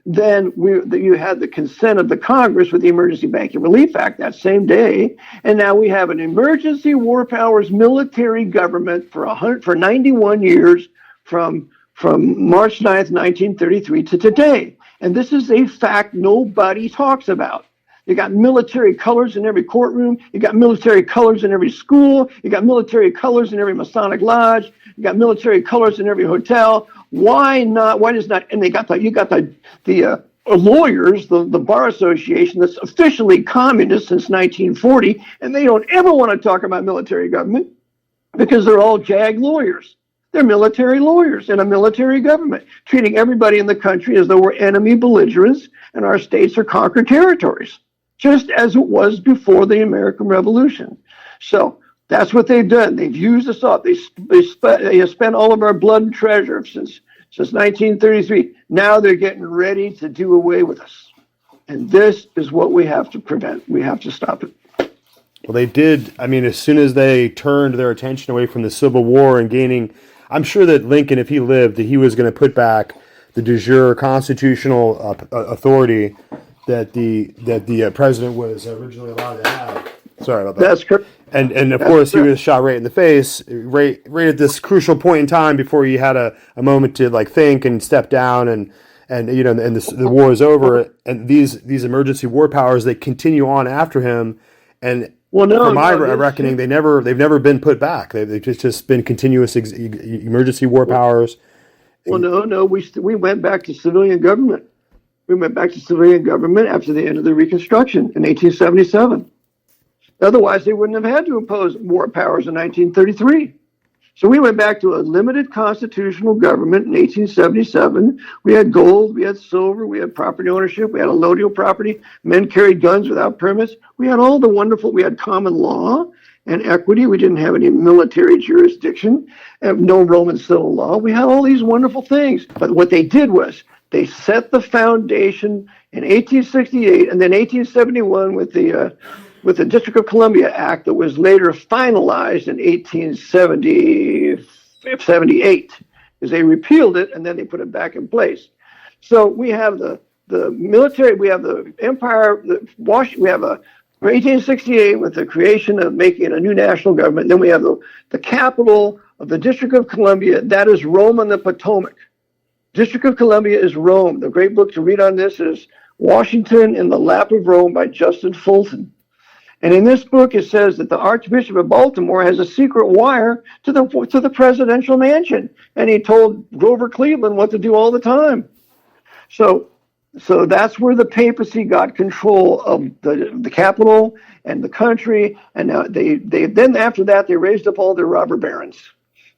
then you had the consent of the Congress with the Emergency Banking Relief Act that same day, and now we have an emergency war powers military government for 91 years from March 9th, 1933 to today. And this is a fact nobody talks about. You got military colors in every courtroom. You got military colors in every school. You got military colors in every Masonic lodge. You got military colors in every hotel. Why not? Why does not? And you got the lawyers, the Bar Association that's officially communist since 1940, and they don't ever want to talk about military government because they're all JAG lawyers. They're military lawyers in a military government, treating everybody in the country as though we're enemy belligerents and our states are conquered territories, just as it was before the American Revolution. So that's what they've done. They've used us up. They spent all of our blood and treasure since 1933. Now they're getting ready to do away with us. And this is what we have to prevent. We have to stop it. Well, they did. I mean, as soon as they turned their attention away from the Civil War and gaining, I'm sure that Lincoln, if he lived, that he was going to put back the de jure constitutional authority that the president was originally allowed to have. Sorry about that. That's correct. And of course, he was shot right in the face, right at this crucial point in time before he had a moment to like think and step down, and the war is over. And these emergency war powers, they continue on after him, and from my reckoning, they've never been put back. They've just been continuous emergency war powers. Well, no, we went back to civilian government. We went back to civilian government after the end of the Reconstruction in 1877. Otherwise, they wouldn't have had to impose war powers in 1933. So we went back to a limited constitutional government in 1877. We had gold, we had silver, we had property ownership, we had allodial property. Men carried guns without permits. We had all the we had common law and equity. We didn't have any military jurisdiction, no Roman civil law. We had all these wonderful things. But what they did was they set the foundation in 1868 and then 1871 with the District of Columbia Act that was later finalized in 1878, because they repealed it and then they put it back in place. So we have the military, we have the empire, we have 1868 with the creation of making a new national government. Then we have the capital of the District of Columbia, that is Rome on the Potomac. District of Columbia is Rome. The great book to read on this is Washington in the Lap of Rome by Justin Fulton. And in this book, it says that the Archbishop of Baltimore has a secret wire to the presidential mansion, and he told Grover Cleveland what to do all the time. So that's where the papacy got control of the capital and the country, and now they then after that they raised up all their robber barons.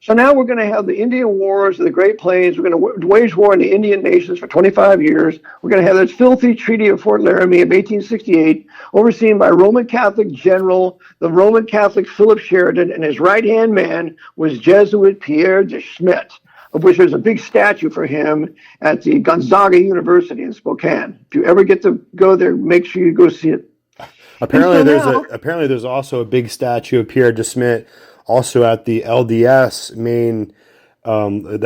So now we're going to have the Indian Wars, the Great Plains. We're going to wage war on the Indian nations for 25 years. We're going to have this filthy Treaty of Fort Laramie of 1868, overseen by Roman Catholic general, the Roman Catholic Philip Sheridan, and his right-hand man was Jesuit Pierre de Smet, of which there's a big statue for him at the Gonzaga University in Spokane. If you ever get to go there, make sure you go see it. Apparently, there's also a big statue of Pierre de Smet also at the LDS main,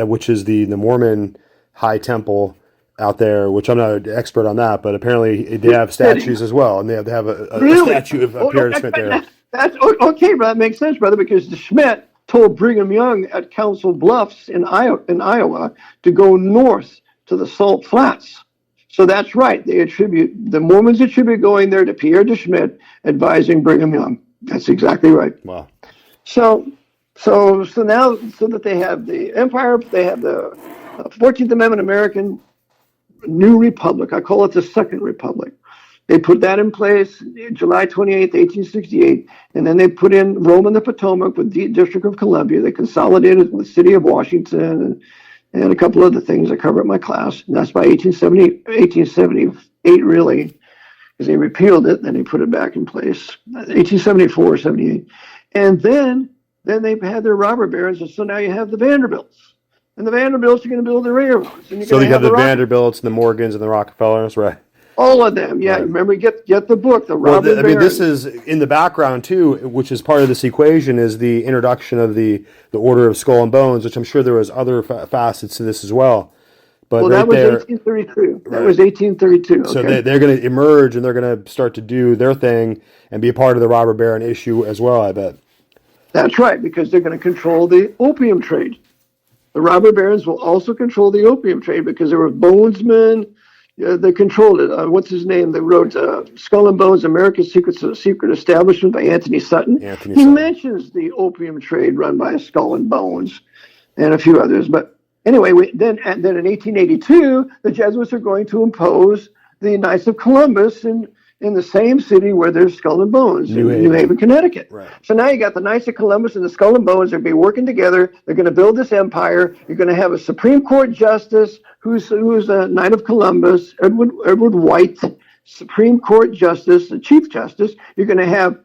which is the Mormon High Temple out there, which I'm not an expert on that, but apparently they have statues as well, and they have a statue of Pierre de Smet there. That's okay, but that makes sense, brother, because de Smet told Brigham Young at Council Bluffs in Iowa to go north to the Salt Flats. So that's right. The Mormons attribute going there to Pierre de Schmidt advising Brigham Young. That's exactly right. Wow. So now, so that they have the empire, they have the 14th Amendment American New Republic. I call it the Second Republic. They put that in place July 28th, 1868, and then they put in Rome and the Potomac with the District of Columbia. They consolidated with the city of Washington and a couple other things I cover in my class. And that's by 1878, really, because they repealed it, then they put it back in place, 1874, 78. And then they had their robber barons, and so now you have the Vanderbilts. And the Vanderbilts are going to build the railroads. And So you have the Vanderbilts and the Morgans and the Rockefellers, right? All of them, yeah. Right. Remember, get the book, the Robber Barons. I mean, this is in the background too, which is part of this equation, is the introduction of the Order of Skull and Bones, which I'm sure there was other facets to this as well. But that was 1832. That was 1832. So they're going to emerge and they're going to start to do their thing and be a part of the robber baron issue as well, I bet. That's right, because they're going to control the opium trade. The robber barons will also control the opium trade because there were bonesmen. They controlled it. What's his name? They wrote Skull and Bones, America's Secret Establishment by Anthony Sutton. He mentions the opium trade run by Skull and Bones and a few others. But anyway, then in 1882, the Jesuits are going to impose the Knights of Columbus in the same city where there's Skull and Bones, in New Haven, Connecticut. Right. So now you got the Knights of Columbus and the Skull and Bones. They're going to be working together. They're going to build this empire. You're going to have a Supreme Court justice who's a Knight of Columbus, Edward White, Supreme Court justice, the Chief Justice. You're going to have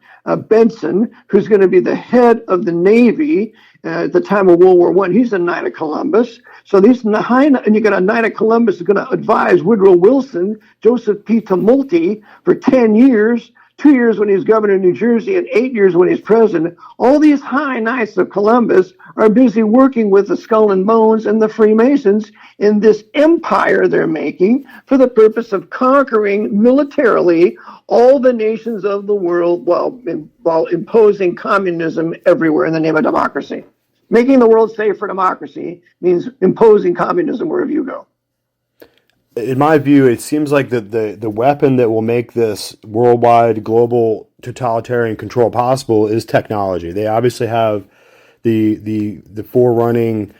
Benson, who's going to be the head of the Navy at the time of World War I. He's a Knight of Columbus. So and you got a Knight of Columbus who's going to advise Woodrow Wilson, Joseph P. Tumulty for 10 years, 2 years when he was governor of New Jersey and 8 years when he was president. All these high Knights of Columbus are busy working with the Skull and Bones and the Freemasons in this empire they're making for the purpose of conquering militarily all the nations of the world while imposing communism everywhere in the name of democracy. Making the world safe for democracy means imposing communism wherever you go. In my view, it seems like the weapon that will make this worldwide global totalitarian control possible is technology. They obviously have the forerunning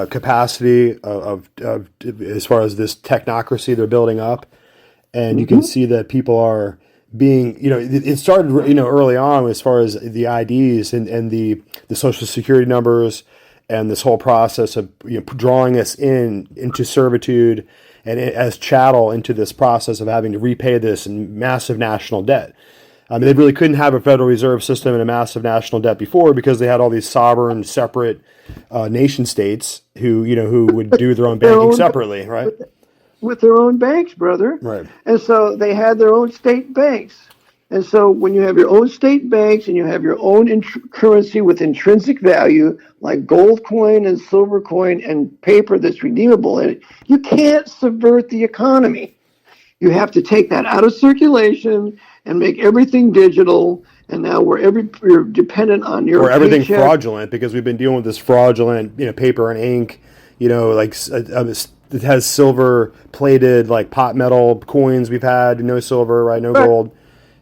capacity of as far as this technocracy they're building up, and you can see that people are being, it started, early on as far as the IDs and the social security numbers and this whole process of drawing us into servitude and as chattel into this process of having to repay this massive national debt. I mean, they really couldn't have a Federal Reserve System and a massive national debt before because they had all these sovereign, separate nation states who would do their own banking separately, right? With their own banks, brother. Right. And so they had their own state banks. And so when you have your own state banks and you have your own currency with intrinsic value, like gold coin and silver coin and paper that's redeemable in it, you can't subvert the economy. You have to take that out of circulation and make everything digital. And now you're dependent on your or everything paycheck. Fraudulent, because we've been dealing with this fraudulent, paper and ink, it has silver plated, like pot metal coins we've had, no silver, right? No gold.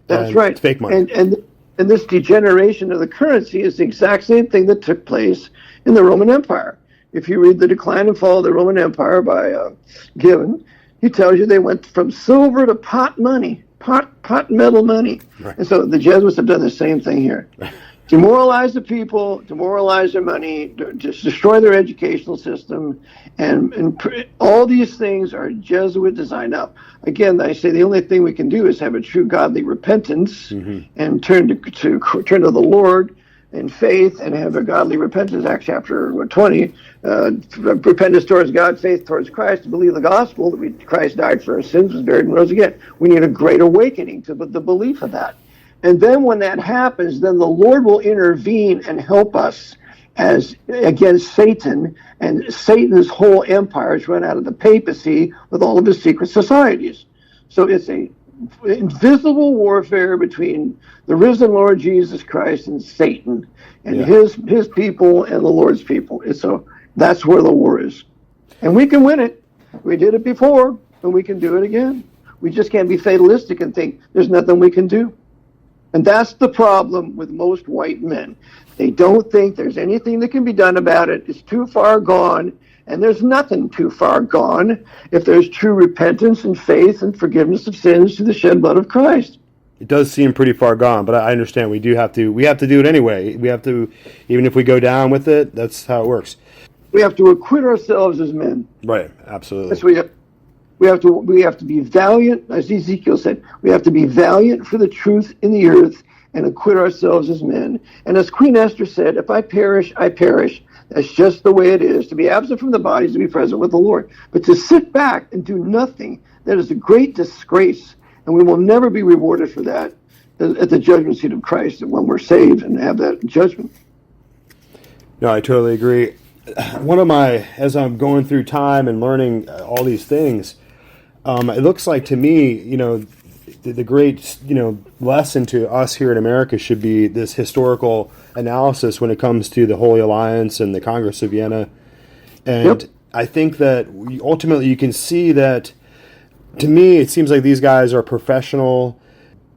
That's right. It's fake money. And this degeneration of the currency is the exact same thing that took place in the Roman Empire. If you read The Decline and Fall of the Roman Empire by Gibbon, he tells you they went from silver to pot money, pot metal money. Right. And so the Jesuits have done the same thing here. Demoralize the people, demoralize their money, just destroy their educational system, and all these things are Jesuit designed. Now, again, I say the only thing we can do is have a true godly repentance and turn to the Lord in faith and have a godly repentance. Acts chapter 20, repentance towards God, faith towards Christ, to believe the gospel that Christ died for our sins, was buried, and rose again. We need a great awakening to the belief of that. And then when that happens, then the Lord will intervene and help us against Satan. And Satan's whole empire is run out of the papacy with all of his secret societies. So it's a invisible warfare between the risen Lord Jesus Christ and Satan and his people and the Lord's people. That's where the war is. And we can win it. We did it before. and we can do it again. We just can't be fatalistic and think there's nothing we can do. And that's the problem with most white men. They don't think there's anything that can be done about it. It's too far gone, and there's nothing too far gone if there's true repentance and faith and forgiveness of sins through the shed blood of Christ. It does seem pretty far gone, but I understand we have to do it anyway. We have to, even if we go down with it, that's how it works. We have to acquit ourselves as men. Right, absolutely. That's what we have to be valiant, as Ezekiel said. We have to be valiant for the truth in the earth and acquit ourselves as men. And as Queen Esther said, if I perish, I perish. That's just the way it is. To be absent from the body is to be present with the Lord. But to sit back and do nothing, that is a great disgrace. And we will never be rewarded for that at the judgment seat of Christ when we're saved and have that judgment. No, I totally agree. As I'm going through time and learning all these things, it looks like to me, the great, lesson to us here in America should be this historical analysis when it comes to the Holy Alliance and the Congress of Vienna. And yep. I think that ultimately you can see that, to me, it seems like these guys are professional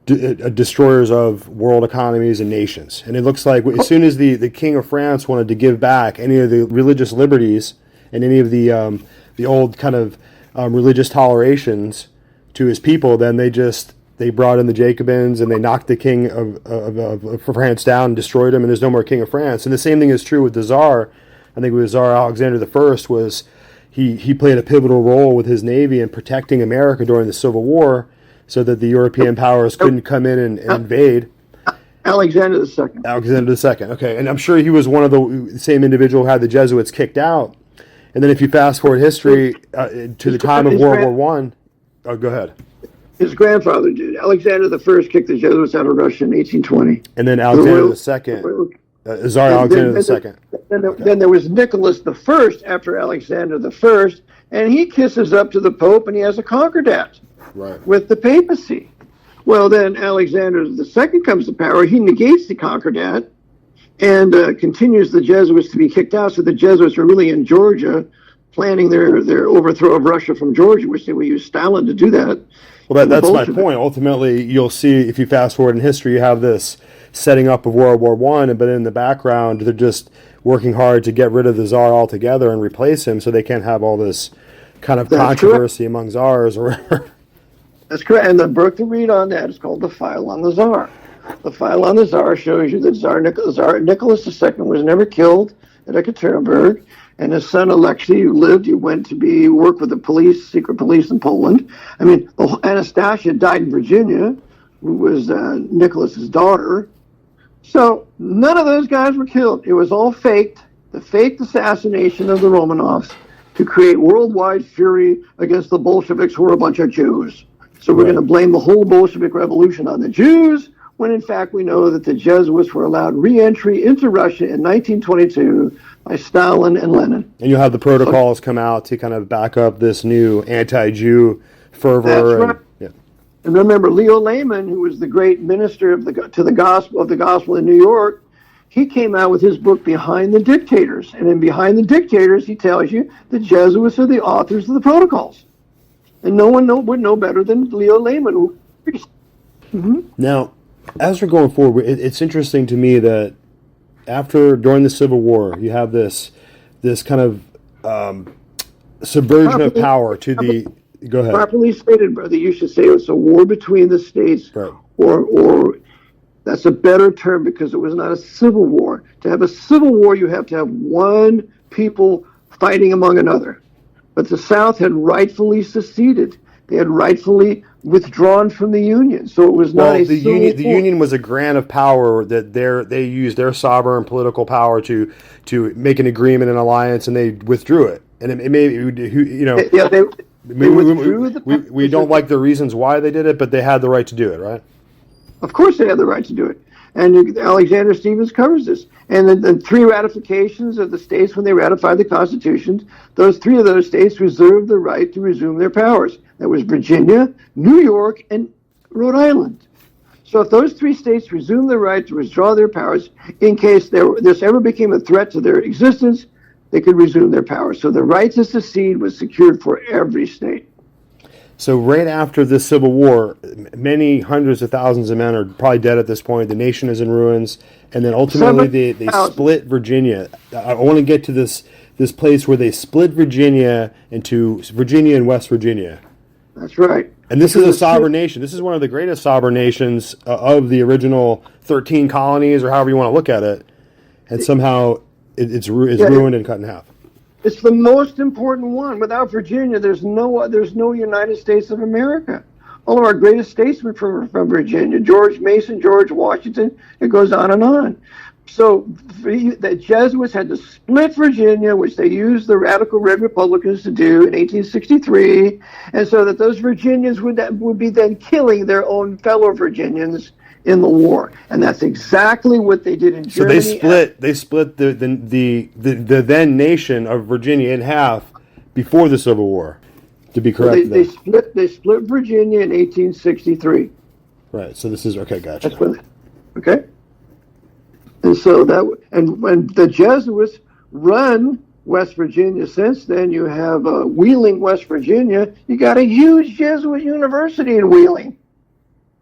destroyers of world economies and nations. And it looks like as soon as the King of France wanted to give back any of the religious liberties and any of the old kind of religious tolerations to his people, then they brought in the Jacobins and they knocked the King of France down and destroyed him, and there's no more King of France. And the same thing is true with the Tsar. I think with Tsar Alexander I was he played a pivotal role with his navy in protecting America during the Civil War, so that the European powers couldn't come in and invade. Alexander II. Alexander II. Okay, and I'm sure he was one of the same individual who had the Jesuits kicked out. And then if you fast forward history to the time of World War One, go ahead. His grandfather did. Alexander I kicked the Jesuits out of Russia in 1820. And then Alexander II, Tsar Alexander II. Then there was Nicholas I after Alexander I, and he kisses up to the Pope, and he has a concordat. Right. With the papacy. Well, then Alexander II comes to power. He negates the concordat and continues the Jesuits to be kicked out. So the Jesuits are really in Georgia planning their overthrow of Russia from Georgia, which they will use Stalin to do that. Well, that's my point. Ultimately, you'll see, if you fast forward in history, you have this setting up of World War I, but in the background, they're just working hard to get rid of the Tsar altogether and replace him so they can't have all this kind of controversy among Tsars or whatever. That's correct. And the book to read on that is called The File on the Tsar. The File on the Tsar shows you that Tsar Nicholas II was never killed at Ekaterinburg, and his son Alexei, who lived, he went to work with the police, secret police in Poland. I mean, Anastasia died in Virginia, who was Nicholas's daughter. So none of those guys were killed. It was all faked, the faked assassination of the Romanovs to create worldwide fury against the Bolsheviks, who were a bunch of Jews. So we're going to blame the whole Bolshevik revolution on the Jews, when in fact we know that the Jesuits were allowed re-entry into Russia in 1922 by Stalin and Lenin. And you'll have the protocols come out to kind of back up this new anti-Jew fervor. That's right. And remember, Leo Lehman, who was the great minister of the gospel in New York, he came out with his book Behind the Dictators. And in Behind the Dictators, he tells you the Jesuits are the authors of the protocols. And no one would know better than Leo Lehman. Mm-hmm. Now, as we're going forward, it's interesting to me that during the Civil War, you have this kind of subversion of power to the. Go ahead. Properly stated, brother. You should say it's a war between the states, right. or that's a better term because it was not a civil war. To have a civil war, you have to have one people fighting among another. But the South had rightfully seceded. They had rightfully withdrawn from the Union. So it was not the Union. The Union was a grant of power that they used their sovereign political power to make an agreement, an alliance, and they withdrew it. And it may, yeah, we don't like the reasons why they did it, but they had the right to do it, right? Of course they had the right to do it. And Alexander Stevens covers this. And the three ratifications of the states when they ratified the Constitution, three of those states reserved the right to resume their powers. That was Virginia, New York, and Rhode Island. So if those three states resumed the right to withdraw their powers, in case this ever became a threat to their existence, they could resume their powers. So the right to secede was secured for every state. So right after this Civil War, many hundreds of thousands of men are probably dead at this point. The nation is in ruins, and then ultimately they 7,000. split Virginia. I want to get to this place where they split Virginia into Virginia and West Virginia. That's right. And this is a sovereign nation. This is one of the greatest sovereign nations of the original 13 colonies, or however you want to look at it. And somehow it's ruined and cut in half. It's the most important one. Without Virginia, there's no United States of America. All of our greatest statesmen from Virginia, George Mason, George Washington, it goes on and on. So the Jesuits had to split Virginia, which they used the radical Red Republicans to do in 1863, and so that those Virginians would be then killing their own fellow Virginians in the war, and that's exactly what they did in Germany. So they split the then nation of Virginia in half before the Civil War. To be correct, they split Virginia in 1863. Right. So this is okay. Gotcha. That's when, okay. And so and when the Jesuits run West Virginia since then, you have Wheeling, West Virginia. You got a huge Jesuit university in Wheeling,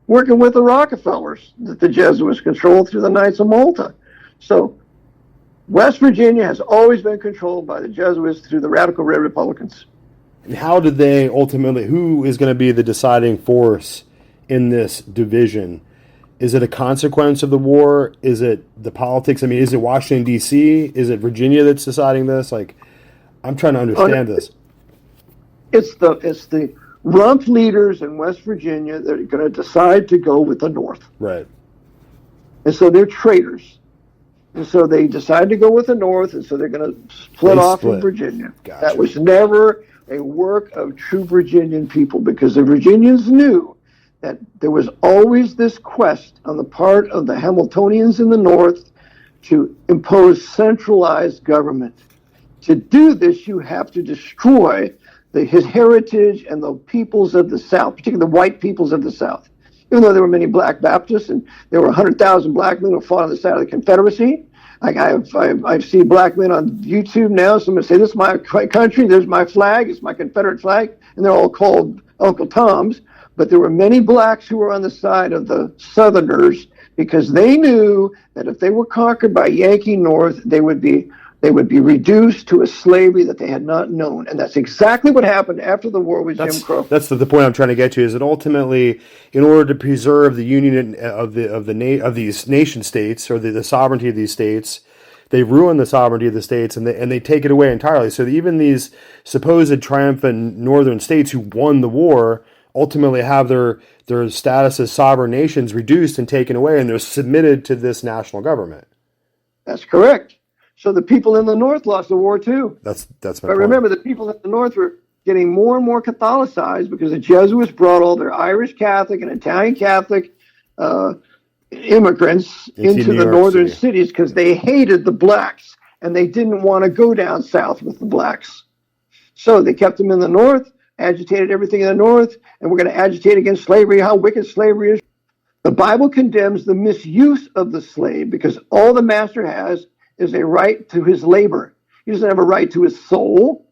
working with the Rockefellers that the Jesuits controlled through the Knights of Malta. So West Virginia has always been controlled by the Jesuits through the radical Red Republicans. And how did they ultimately, who is going to be the deciding force in this division? Is it a consequence of the war? Is it the politics? I mean, is it Washington, D.C.? Is it Virginia that's deciding this? Like, I'm trying to understand this. It's the rump leaders in West Virginia that are going to decide to go with the North. Right. And so they're traitors. And so they decide to go with the North, and so they're going to split off from Virginia. Gotcha. That was never a work of true Virginian people, because the Virginians knew that there was always this quest on the part of the Hamiltonians in the North to impose centralized government. To do this, you have to destroy his heritage and the peoples of the South, particularly the white peoples of the South. Even though there were many black Baptists and there were 100,000 black men who fought on the side of the Confederacy. Like I've seen black men on YouTube now. Someone say, "This is my country. There's my flag. It's my Confederate flag," and they're all called Uncle Toms. But there were many blacks who were on the side of the Southerners because they knew that if they were conquered by Yankee North, they would be reduced to a slavery that they had not known. And that's exactly what happened after the war with Jim Crow. That's the point I'm trying to get to, is that ultimately, in order to preserve the union of these nation states, or the sovereignty of these states, they ruin the sovereignty of the states, and they take it away entirely. So even these supposed triumphant northern states who won the war ultimately have their status as sovereign nations reduced and taken away, and they're submitted to this national government. That's correct. So the people in the North lost the war too. That's my point. But remember, the people in the North were getting more and more Catholicized because the Jesuits brought all their Irish Catholic and Italian Catholic immigrants into the northern cities because they hated the blacks and they didn't want to go down south with the blacks. So they kept them in the North, agitated everything in the North, and we're going to agitate against slavery, how wicked slavery is. The Bible condemns the misuse of the slave because all the master has is a right to his labor. He doesn't have a right to his soul.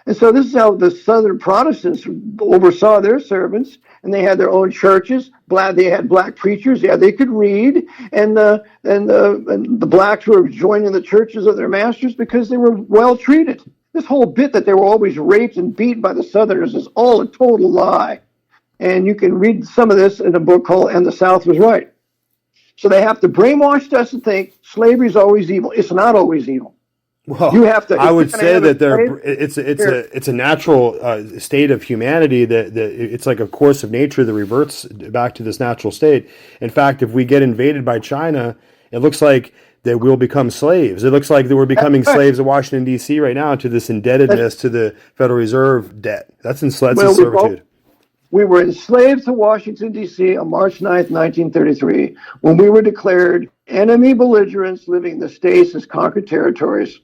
And so this is how the Southern Protestants oversaw their servants, and they had their own churches. They had black preachers. Yeah, they could read, and the blacks were joining the churches of their masters because they were well treated. This whole bit that they were always raped and beaten by the Southerners is all a total lie. And you can read some of this in a book called "And the South Was Right." So they have to brainwash us to think slavery is always evil. It's not always evil. Well, you have to. I would say that it's a natural state of humanity that it's like a course of nature that reverts back to this natural state. In fact, if we get invaded by China, it looks like that we'll become slaves. It looks like that we're becoming slaves in Washington, D.C. right now to this indebtedness to the Federal Reserve debt. That's servitude. We were enslaved to Washington, D.C. on March 9th, 1933, when we were declared enemy belligerents living in the states as conquered territories.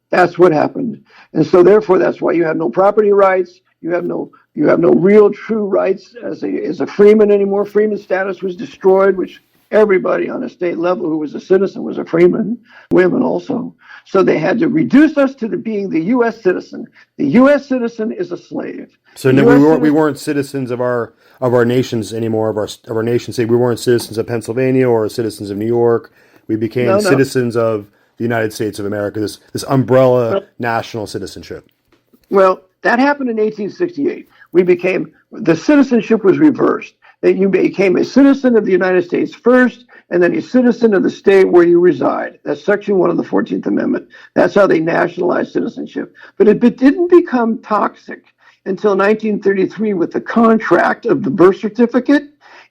That's what happened. And so therefore, that's why you have no property rights. You have no real true rights as a freeman anymore. Freeman status was destroyed, which Everybody on a state level who was a citizen was a freeman, women also. So they had to reduce us to being the U.S. citizen. The U.S. citizen is a slave. So no, we weren't citizens of our nations anymore, of our nation state. We weren't citizens of Pennsylvania or citizens of New York. We became citizens of the United States of America. This umbrella national citizenship. Well, that happened in 1868. The citizenship was reversed. That you became a citizen of the United States first, and then a citizen of the state where you reside. That's Section 1 of the 14th Amendment. That's how they nationalized citizenship. But it didn't become toxic until 1933 with the contract of the birth certificate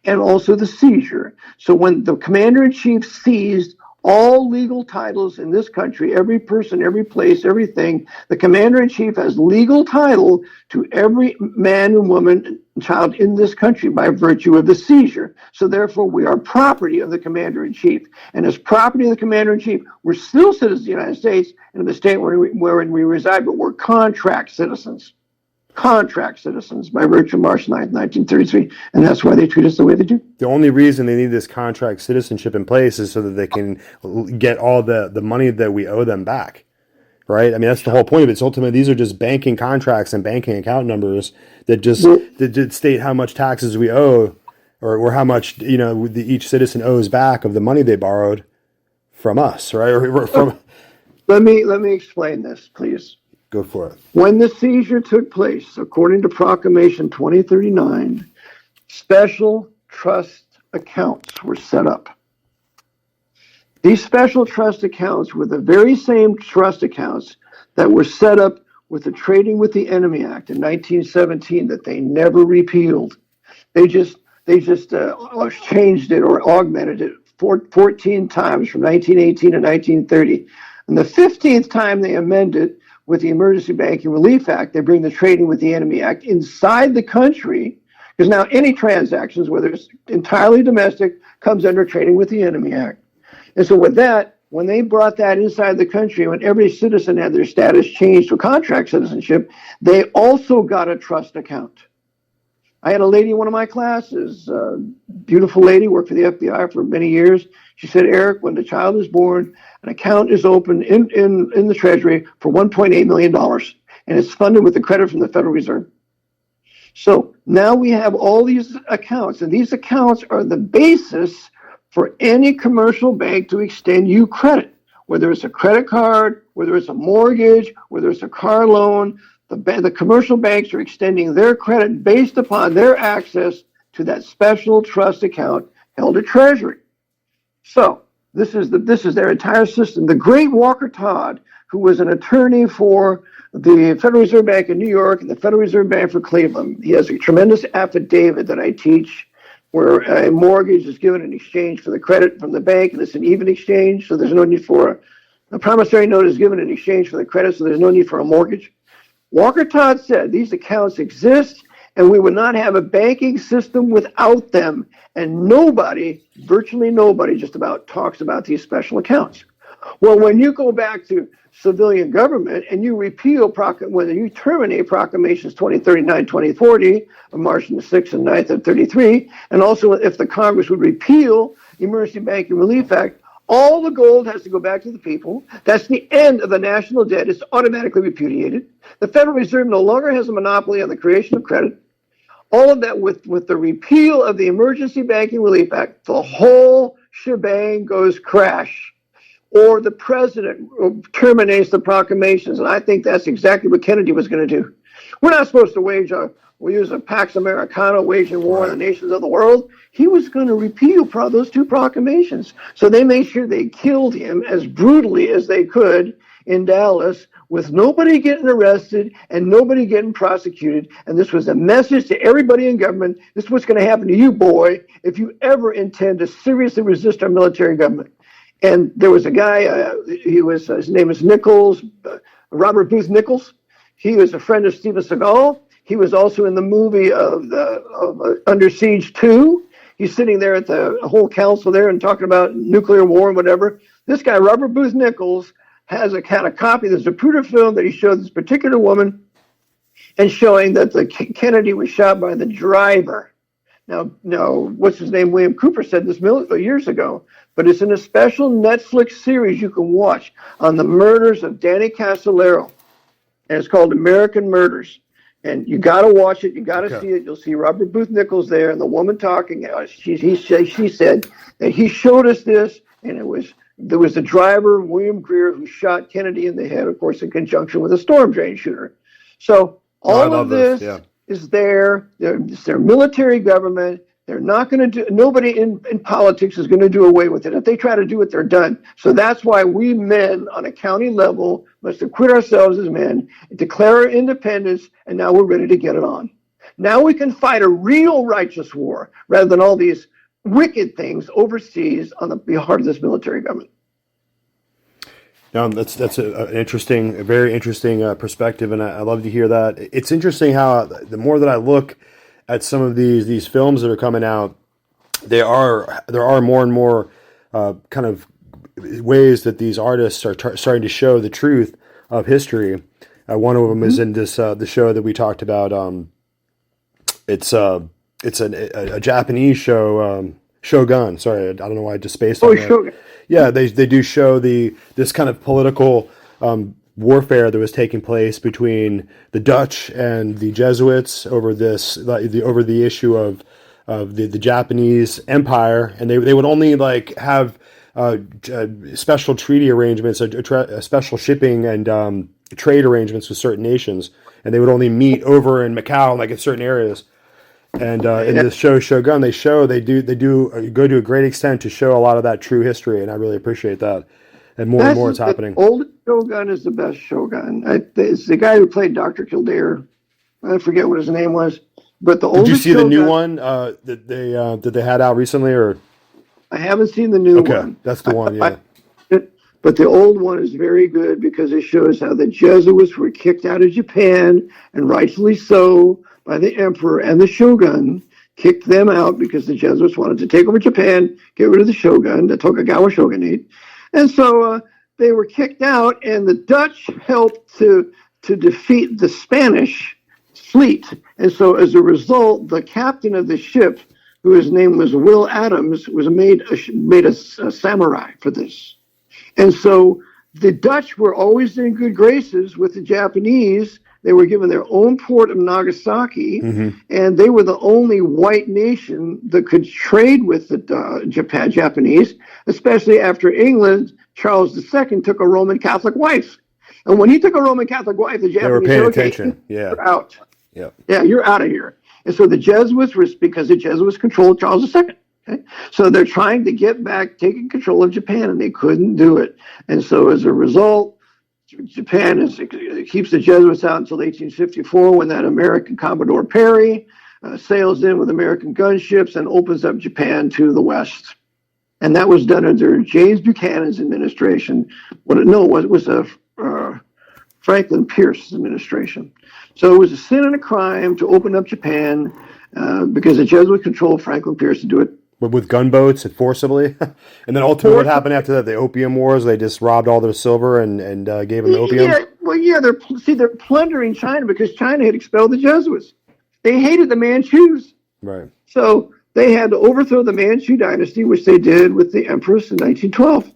and also the seizure. So when the commander-in-chief seized all legal titles in this country, every person, every place, everything, the commander-in-chief has legal title to every man and woman and child in this country by virtue of the seizure. So therefore, we are property of the commander-in-chief. And as property of the commander-in-chief, we're still citizens of the United States and of the state wherein we reside, but we're contract citizens. Contract citizens by virtue of March 9th, 1933, and that's why they treat us the way they do. The only reason they need this contract citizenship in place is so that they can get all the money that we owe them back, right? I mean, that's the whole point of it. It's ultimately, these are just banking contracts and banking account numbers that just that state how much taxes we owe, or how much each citizen owes back of the money they borrowed from us, right? Or from. Let me explain this, please. Go for it. When the seizure took place, according to Proclamation 2039, special trust accounts were set up. These special trust accounts were the very same trust accounts that were set up with the Trading with the Enemy Act in 1917 that they never repealed. They just changed it or augmented it 14 times from 1918 to 1930. And the 15th time they amended with the Emergency Banking Relief Act, they bring the Trading with the Enemy Act inside the country, because now any transactions, whether it's entirely domestic, comes under Trading with the Enemy Act. And so with that, when they brought that inside the country, when every citizen had their status changed to contract citizenship, they also got a trust account. I had a lady in one of my classes, a beautiful lady, worked for the FBI for many years. She said, Eric, when the child is born, an account is opened in the Treasury for $1.8 million, and it's funded with the credit from the Federal Reserve. So now we have all these accounts, and these accounts are the basis for any commercial bank to extend you credit, whether it's a credit card, whether it's a mortgage, whether it's a car loan. The commercial banks are extending their credit based upon their access to that special trust account held at Treasury. So this is their entire system. The great Walker Todd, who was an attorney for the Federal Reserve Bank in New York and the Federal Reserve Bank for Cleveland, he has a tremendous affidavit that I teach where a mortgage is given in exchange for the credit from the bank, and it's an even exchange, so there's no need for a promissory note is given in exchange for the credit, so there's no need for a mortgage. Walker Todd said these accounts exist and we would not have a banking system without them. And nobody, virtually nobody, just about talks about these special accounts. Well, when you go back to civilian government and you repeal, whether you terminate proclamations 2039, 2040, of March the 6th and 9th of 33, and also if the Congress would repeal the Emergency Banking Relief Act, all the gold has to go back to the people. That's the end of the national debt. It's automatically repudiated. The Federal Reserve no longer has a monopoly on the creation of credit. All of that with the repeal of the Emergency Banking Relief Act, the whole shebang goes crash. Or the president terminates the proclamations. And I think that's exactly what Kennedy was going to do. We're not supposed to use a Pax Americana, waging war on the nations of the world. He was going to repeal those two proclamations. So they made sure they killed him as brutally as they could in Dallas, with nobody getting arrested and nobody getting prosecuted. And this was a message to everybody in government. This is what's going to happen to you, boy, if you ever intend to seriously resist our military government. And there was a guy, his name is Nichols, Robert Booth Nichols. He was a friend of Steven Seagal. He was also in the movie of Under Siege 2. He's sitting there at the whole council there and talking about nuclear war and whatever. This guy, Robert Booth Nichols, had a copy of the Zapruder film that he showed this particular woman and showing that the Kennedy was shot by the driver. Now, what's his name? William Cooper said this years ago, but it's in a special Netflix series you can watch on the murders of Danny Casolaro, and it's called American Murders. And you got to watch it. You got to see it. You'll see Robert Booth Nichols there, and the woman talking. She said that he showed us this, and there was the driver, William Greer, who shot Kennedy in the head, of course, in conjunction with a storm drain shooter. So all of this is there. It's their military government. They're not going to do. Nobody in politics is going to do away with it. If they try to do it, they're done. So that's why we men on a county level must acquit ourselves as men, declare our independence, and now we're ready to get it on. Now we can fight a real righteous war rather than all these wicked things overseas on the part of this military government. No, that's a very interesting perspective, and I love to hear that. It's interesting how the more that I look at some of these films that are coming out, there are more and more kind of ways that these artists are starting to show the truth of history. One of them is in this the show that we talked about. It's a Japanese show, Shogun. Sorry, I don't know why I just spaced on that. Shogun. Yeah, they do show this kind of political warfare that was taking place between the Dutch and the Jesuits over the issue of the Japanese Empire, and they would only have special treaty arrangements, special shipping and trade arrangements with certain nations, and they would only meet over in Macau, in certain areas. And in this show Shogun, they do go to a great extent to show a lot of that true history, and I really appreciate that. And more it's happening. The old Shogun is the best Shogun. It's the guy who played Dr. Kildare. I forget what his name was, but the oldest. Did you see Shogun, the new one that they had out recently, or? I haven't seen the new one. That's the one. Yeah. But the old one is very good because it shows how the Jesuits were kicked out of Japan, and rightfully so, by the emperor, and the shogun kicked them out because the Jesuits wanted to take over Japan, get rid of the shogun, the Tokugawa shogunate. And so they were kicked out, and the Dutch helped to defeat the Spanish fleet. And so as a result, the captain of the ship, whose name was Will Adams, was made a samurai for this. And so the Dutch were always in good graces with the Japanese. They were given their own port of Nagasaki, and they were the only white nation that could trade with the Japanese, especially after England, Charles II, took a Roman Catholic wife. And when he took a Roman Catholic wife, the Japanese they were paying attention. You're out. Yeah, you're out of here. And so the Jesuits because the Jesuits controlled Charles II. Okay? So they're trying to get back, taking control of Japan, and they couldn't do it. And so as a result, Japan keeps the Jesuits out until 1854, when that American Commodore Perry sails in with American gunships and opens up Japan to the West. And that was done under James Buchanan's administration. It was Franklin Pierce's administration. So it was a sin and a crime to open up Japan because the Jesuits controlled Franklin Pierce to do it. With gunboats and forcibly, and then ultimately what happened after that? The Opium Wars. They just robbed all their silver and gave them opium. They're plundering China because China had expelled the Jesuits. They hated the Manchus, right? So they had to overthrow the Manchu dynasty, which they did with the Empress in 1912.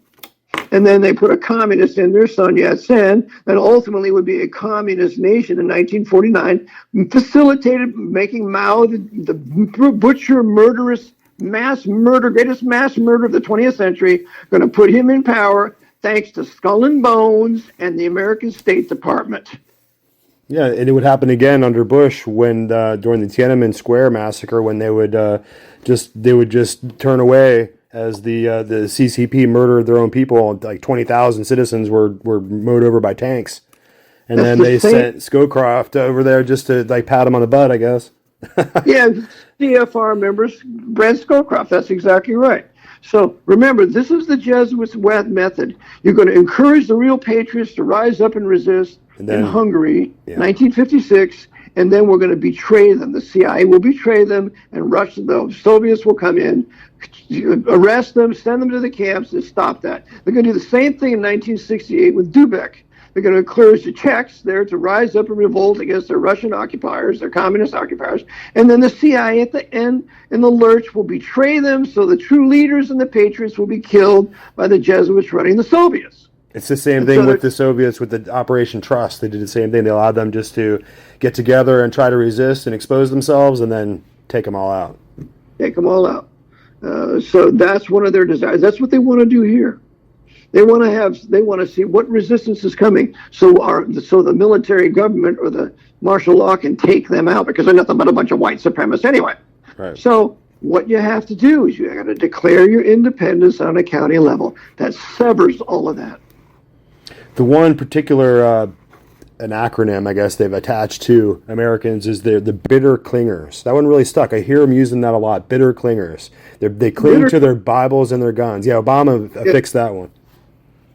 And then they put a communist in there, Sun Yat-sen, and ultimately would be a communist nation in 1949, facilitated making Mao the butcher, murderous, greatest mass murder of the 20th century, going to put him in power thanks to Skull and Bones and the American State Department. Yeah, and it would happen again under Bush when during the Tiananmen Square massacre, when they would just turn away as the CCP murdered their own people. 20,000 citizens were mowed over by tanks, and then they sent Scowcroft over there just to pat him on the butt, I guess. Yeah, CFR members, Brad Scowcroft. That's exactly right. So remember, this is the Jesuits' method. You're going to encourage the real patriots to rise up and resist in Hungary, 1956, and then we're going to betray them. The CIA will betray them, and the Soviets will come in, arrest them, send them to the camps, and stop that. They're going to do the same thing in 1968 with Dubek. They're going to encourage the Czechs there to rise up and revolt against their Russian occupiers, their communist occupiers. And then the CIA at the end in the lurch will betray them, so the true leaders and the patriots will be killed by the Jesuits running the Soviets. It's the same thing with the Soviets with the Operation Trust. They did the same thing. They allowed them just to get together and try to resist and expose themselves and then take them all out. Take them all out. So that's one of their desires. That's what they want to do here. They want to see what resistance is coming, so the military government or the martial law can take them out, because they're nothing but a bunch of white supremacists anyway. Right. So what you have to do is you got to declare your independence on a county level. That severs all of that. The one particular an acronym, I guess, they've attached to Americans is the bitter clingers. That one really stuck. I hear them using that a lot. Bitter clingers. They cling to their Bibles and their guns. Yeah, Obama fixed that one.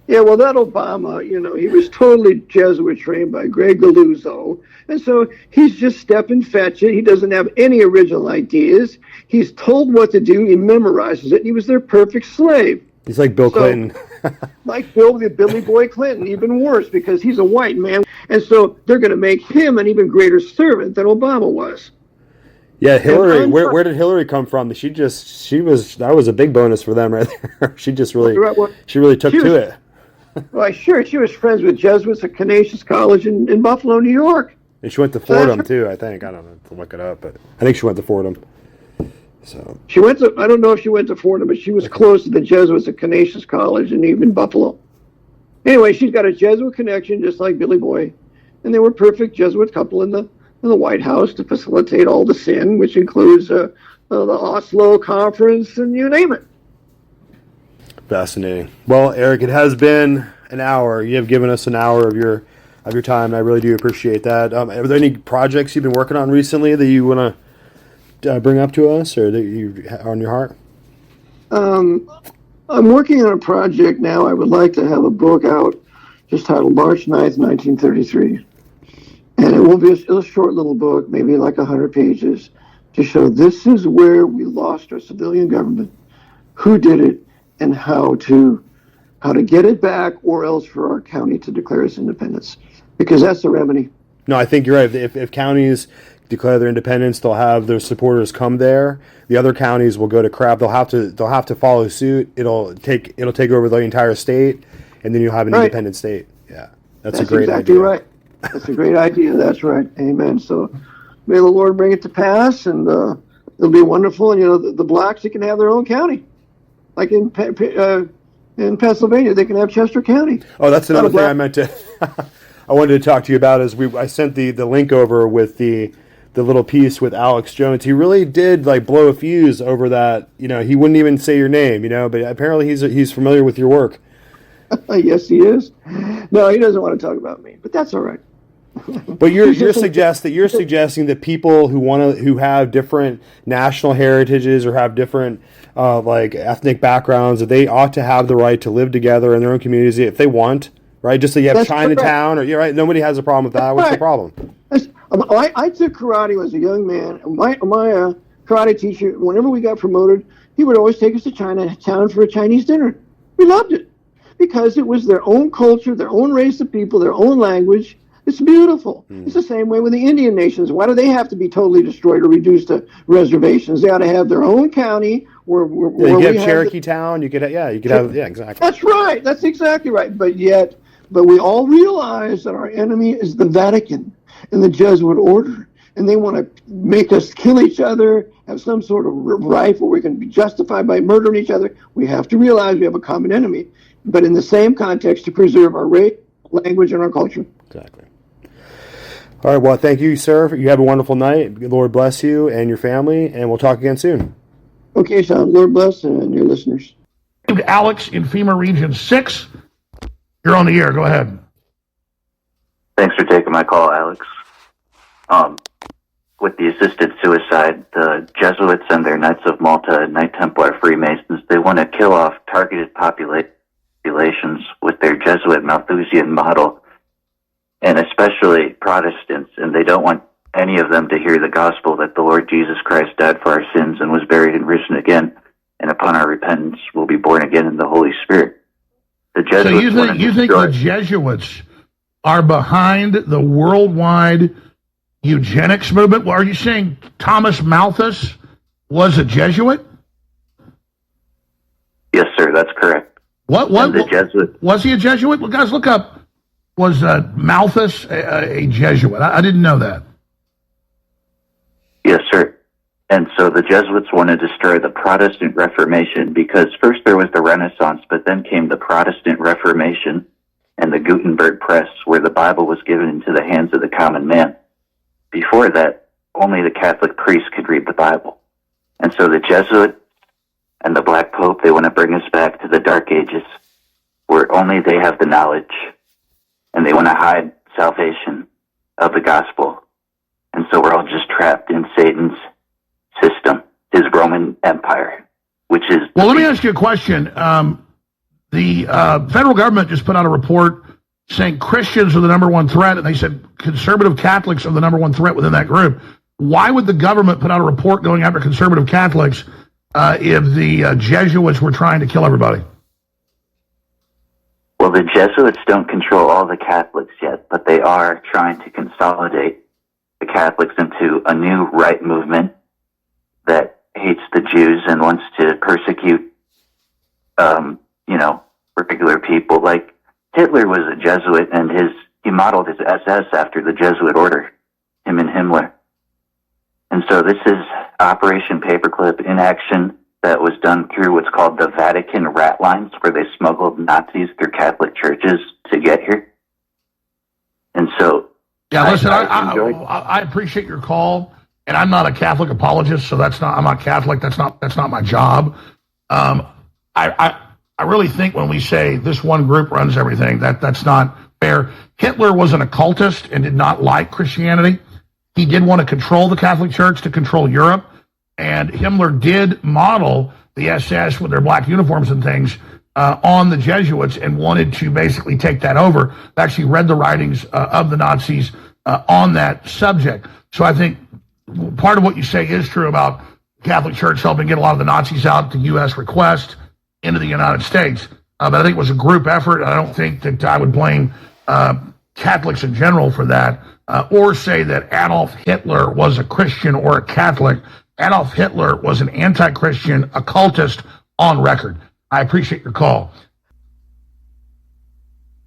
Yeah, well, that Obama, he was totally Jesuit trained by Greg Galuzzo. And so he's just step and fetch it. He doesn't have any original ideas. He's told what to do. He memorizes it. And he was their perfect slave. He's like Bill Clinton. Like Billy Boy Clinton, even worse, because he's a white man. And so they're going to make him an even greater servant than Obama was. Yeah, Hillary. Where did Hillary come from? That was a big bonus for them right there. She really took to it. Well, sure. She was friends with Jesuits at Canisius College in Buffalo, New York. And she went to Fordham too, I think. I don't know to look it up, but I think she went to Fordham. So I don't know if she went to Fordham, but she was close to the Jesuits at Canisius College and even Buffalo. Anyway, she's got a Jesuit connection, just like Billy Boy, and they were a perfect Jesuit couple in the White House to facilitate all the sin, which includes the Oslo Conference and you name it. Fascinating. Well, Eric, it has been an hour. You have given us an hour of your time. I really do appreciate that. Are there any projects you've been working on recently that you want to bring up to us, or that you are on your heart? I'm working on a project now. I would like to have a book out just titled March 9th, 1933. And it will be a short little book, maybe like 100 pages, to show this is where we lost our civilian government, who did it, and how to get it back, or else for our county to declare its independence, because that's the remedy. No, I think you're right. If counties declare their independence, they'll have their supporters come there. The other counties will go to crap. They'll have to follow suit. It'll take over the entire state, and then you'll have an independent state. Yeah, that's a great exactly idea. Right. That's a great idea. That's right. Amen. So may the Lord bring it to pass, and it'll be wonderful. And the blacks, they can have their own county, like in Pennsylvania, they can have Chester County. Oh, that's another thing I meant to. I wanted to talk to you about is I sent the link over with the little piece with Alex Jones. He really did blow a fuse over that. He wouldn't even say your name. But apparently he's familiar with your work. Yes, he is. No, he doesn't want to talk about me, but that's all right. But you're suggesting that people who have different national heritages or have different ethnic backgrounds, that they ought to have the right to live together in their own communities if they want, right? Just so you have that's Chinatown, correct. Or you're right. Nobody has a problem with that. That's What's right. The problem? I took karate as a young man. My karate teacher, whenever we got promoted, he would always take us to Chinatown for a Chinese dinner. We loved it because it was their own culture, their own race of people, their own language. It's beautiful. It's the same way with the Indian nations. Why do they have to be totally destroyed or reduced to reservations? They ought to have their own county where you could have Cherokee Town. You could have exactly. That's right. That's exactly right. But we all realize that our enemy is the Vatican and the Jesuit order, and they want to make us kill each other, have some sort of rife where we can be justified by murdering each other. We have to realize we have a common enemy, but in the same context to preserve our race, language, and our culture. Exactly. All right, well, thank you, sir. You have a wonderful night. Lord bless you and your family, and we'll talk again soon. Okay, Sean. Lord bless and your listeners. Alex in FEMA Region 6. You're on the air. Go ahead. Thanks for taking my call, Alex. With the assisted suicide, the Jesuits and their Knights of Malta and Knight Templar Freemasons, they want to kill off targeted populations with their Jesuit Malthusian model, and especially Protestants, and they don't want any of them to hear the gospel that the Lord Jesus Christ died for our sins and was buried and risen again, and upon our repentance will be born again in the Holy Spirit. The Jesuits so you think the Jesuits are behind the worldwide eugenics movement? Well, are you saying Thomas Malthus was a Jesuit? Yes, sir, that's correct. What And the Jesuit. was he a Jesuit? Well, guys, look up. Was Malthus a Jesuit? I didn't know that. Yes, sir. And so the Jesuits wanted to destroy the Protestant Reformation because first there was the Renaissance, but then came the Protestant Reformation and the Gutenberg Press, where the Bible was given into the hands of the common man. Before that, only the Catholic priest could read the Bible. And so the Jesuit and the Black Pope, they want to bring us back to the Dark Ages, where only they have the knowledge, and they want to hide salvation of the gospel. And so we're all just trapped in Satan's system, his Roman Empire, which is... Well, let me ask you a question. The federal government just put out a report saying Christians are the number one threat, and they said conservative Catholics are the number one threat within that group. Why would the government put out a report going after conservative Catholics if the Jesuits were trying to kill everybody? Well, the Jesuits don't control all the Catholics yet, but they are trying to consolidate the Catholics into a new right movement that hates the Jews and wants to persecute, regular people. Like Hitler was a Jesuit, and he modeled his SS after the Jesuit order, him and Himmler. And so this is Operation Paperclip in action that was done through what's called the Vatican rat lines, where they smuggled Nazis through Catholic churches to get here. And so... Yeah, listen, I appreciate your call, and I'm not a Catholic apologist, so I'm not Catholic. That's not my job. I really think when we say this one group runs everything, that's not fair. Hitler was an occultist and did not like Christianity. He did want to control the Catholic Church to control Europe, and Himmler did model the SS with their black uniforms and things on the Jesuits and wanted to basically take that over. I actually read the writings of the Nazis on that subject. So I think part of what you say is true about Catholic Church helping get a lot of the Nazis out at the U.S. request into the United States. But I think it was a group effort. I don't think that I would blame Catholics in general for that or say that Adolf Hitler was a Christian or a Catholic. Adolf Hitler was an anti-Christian occultist on record. I appreciate your call.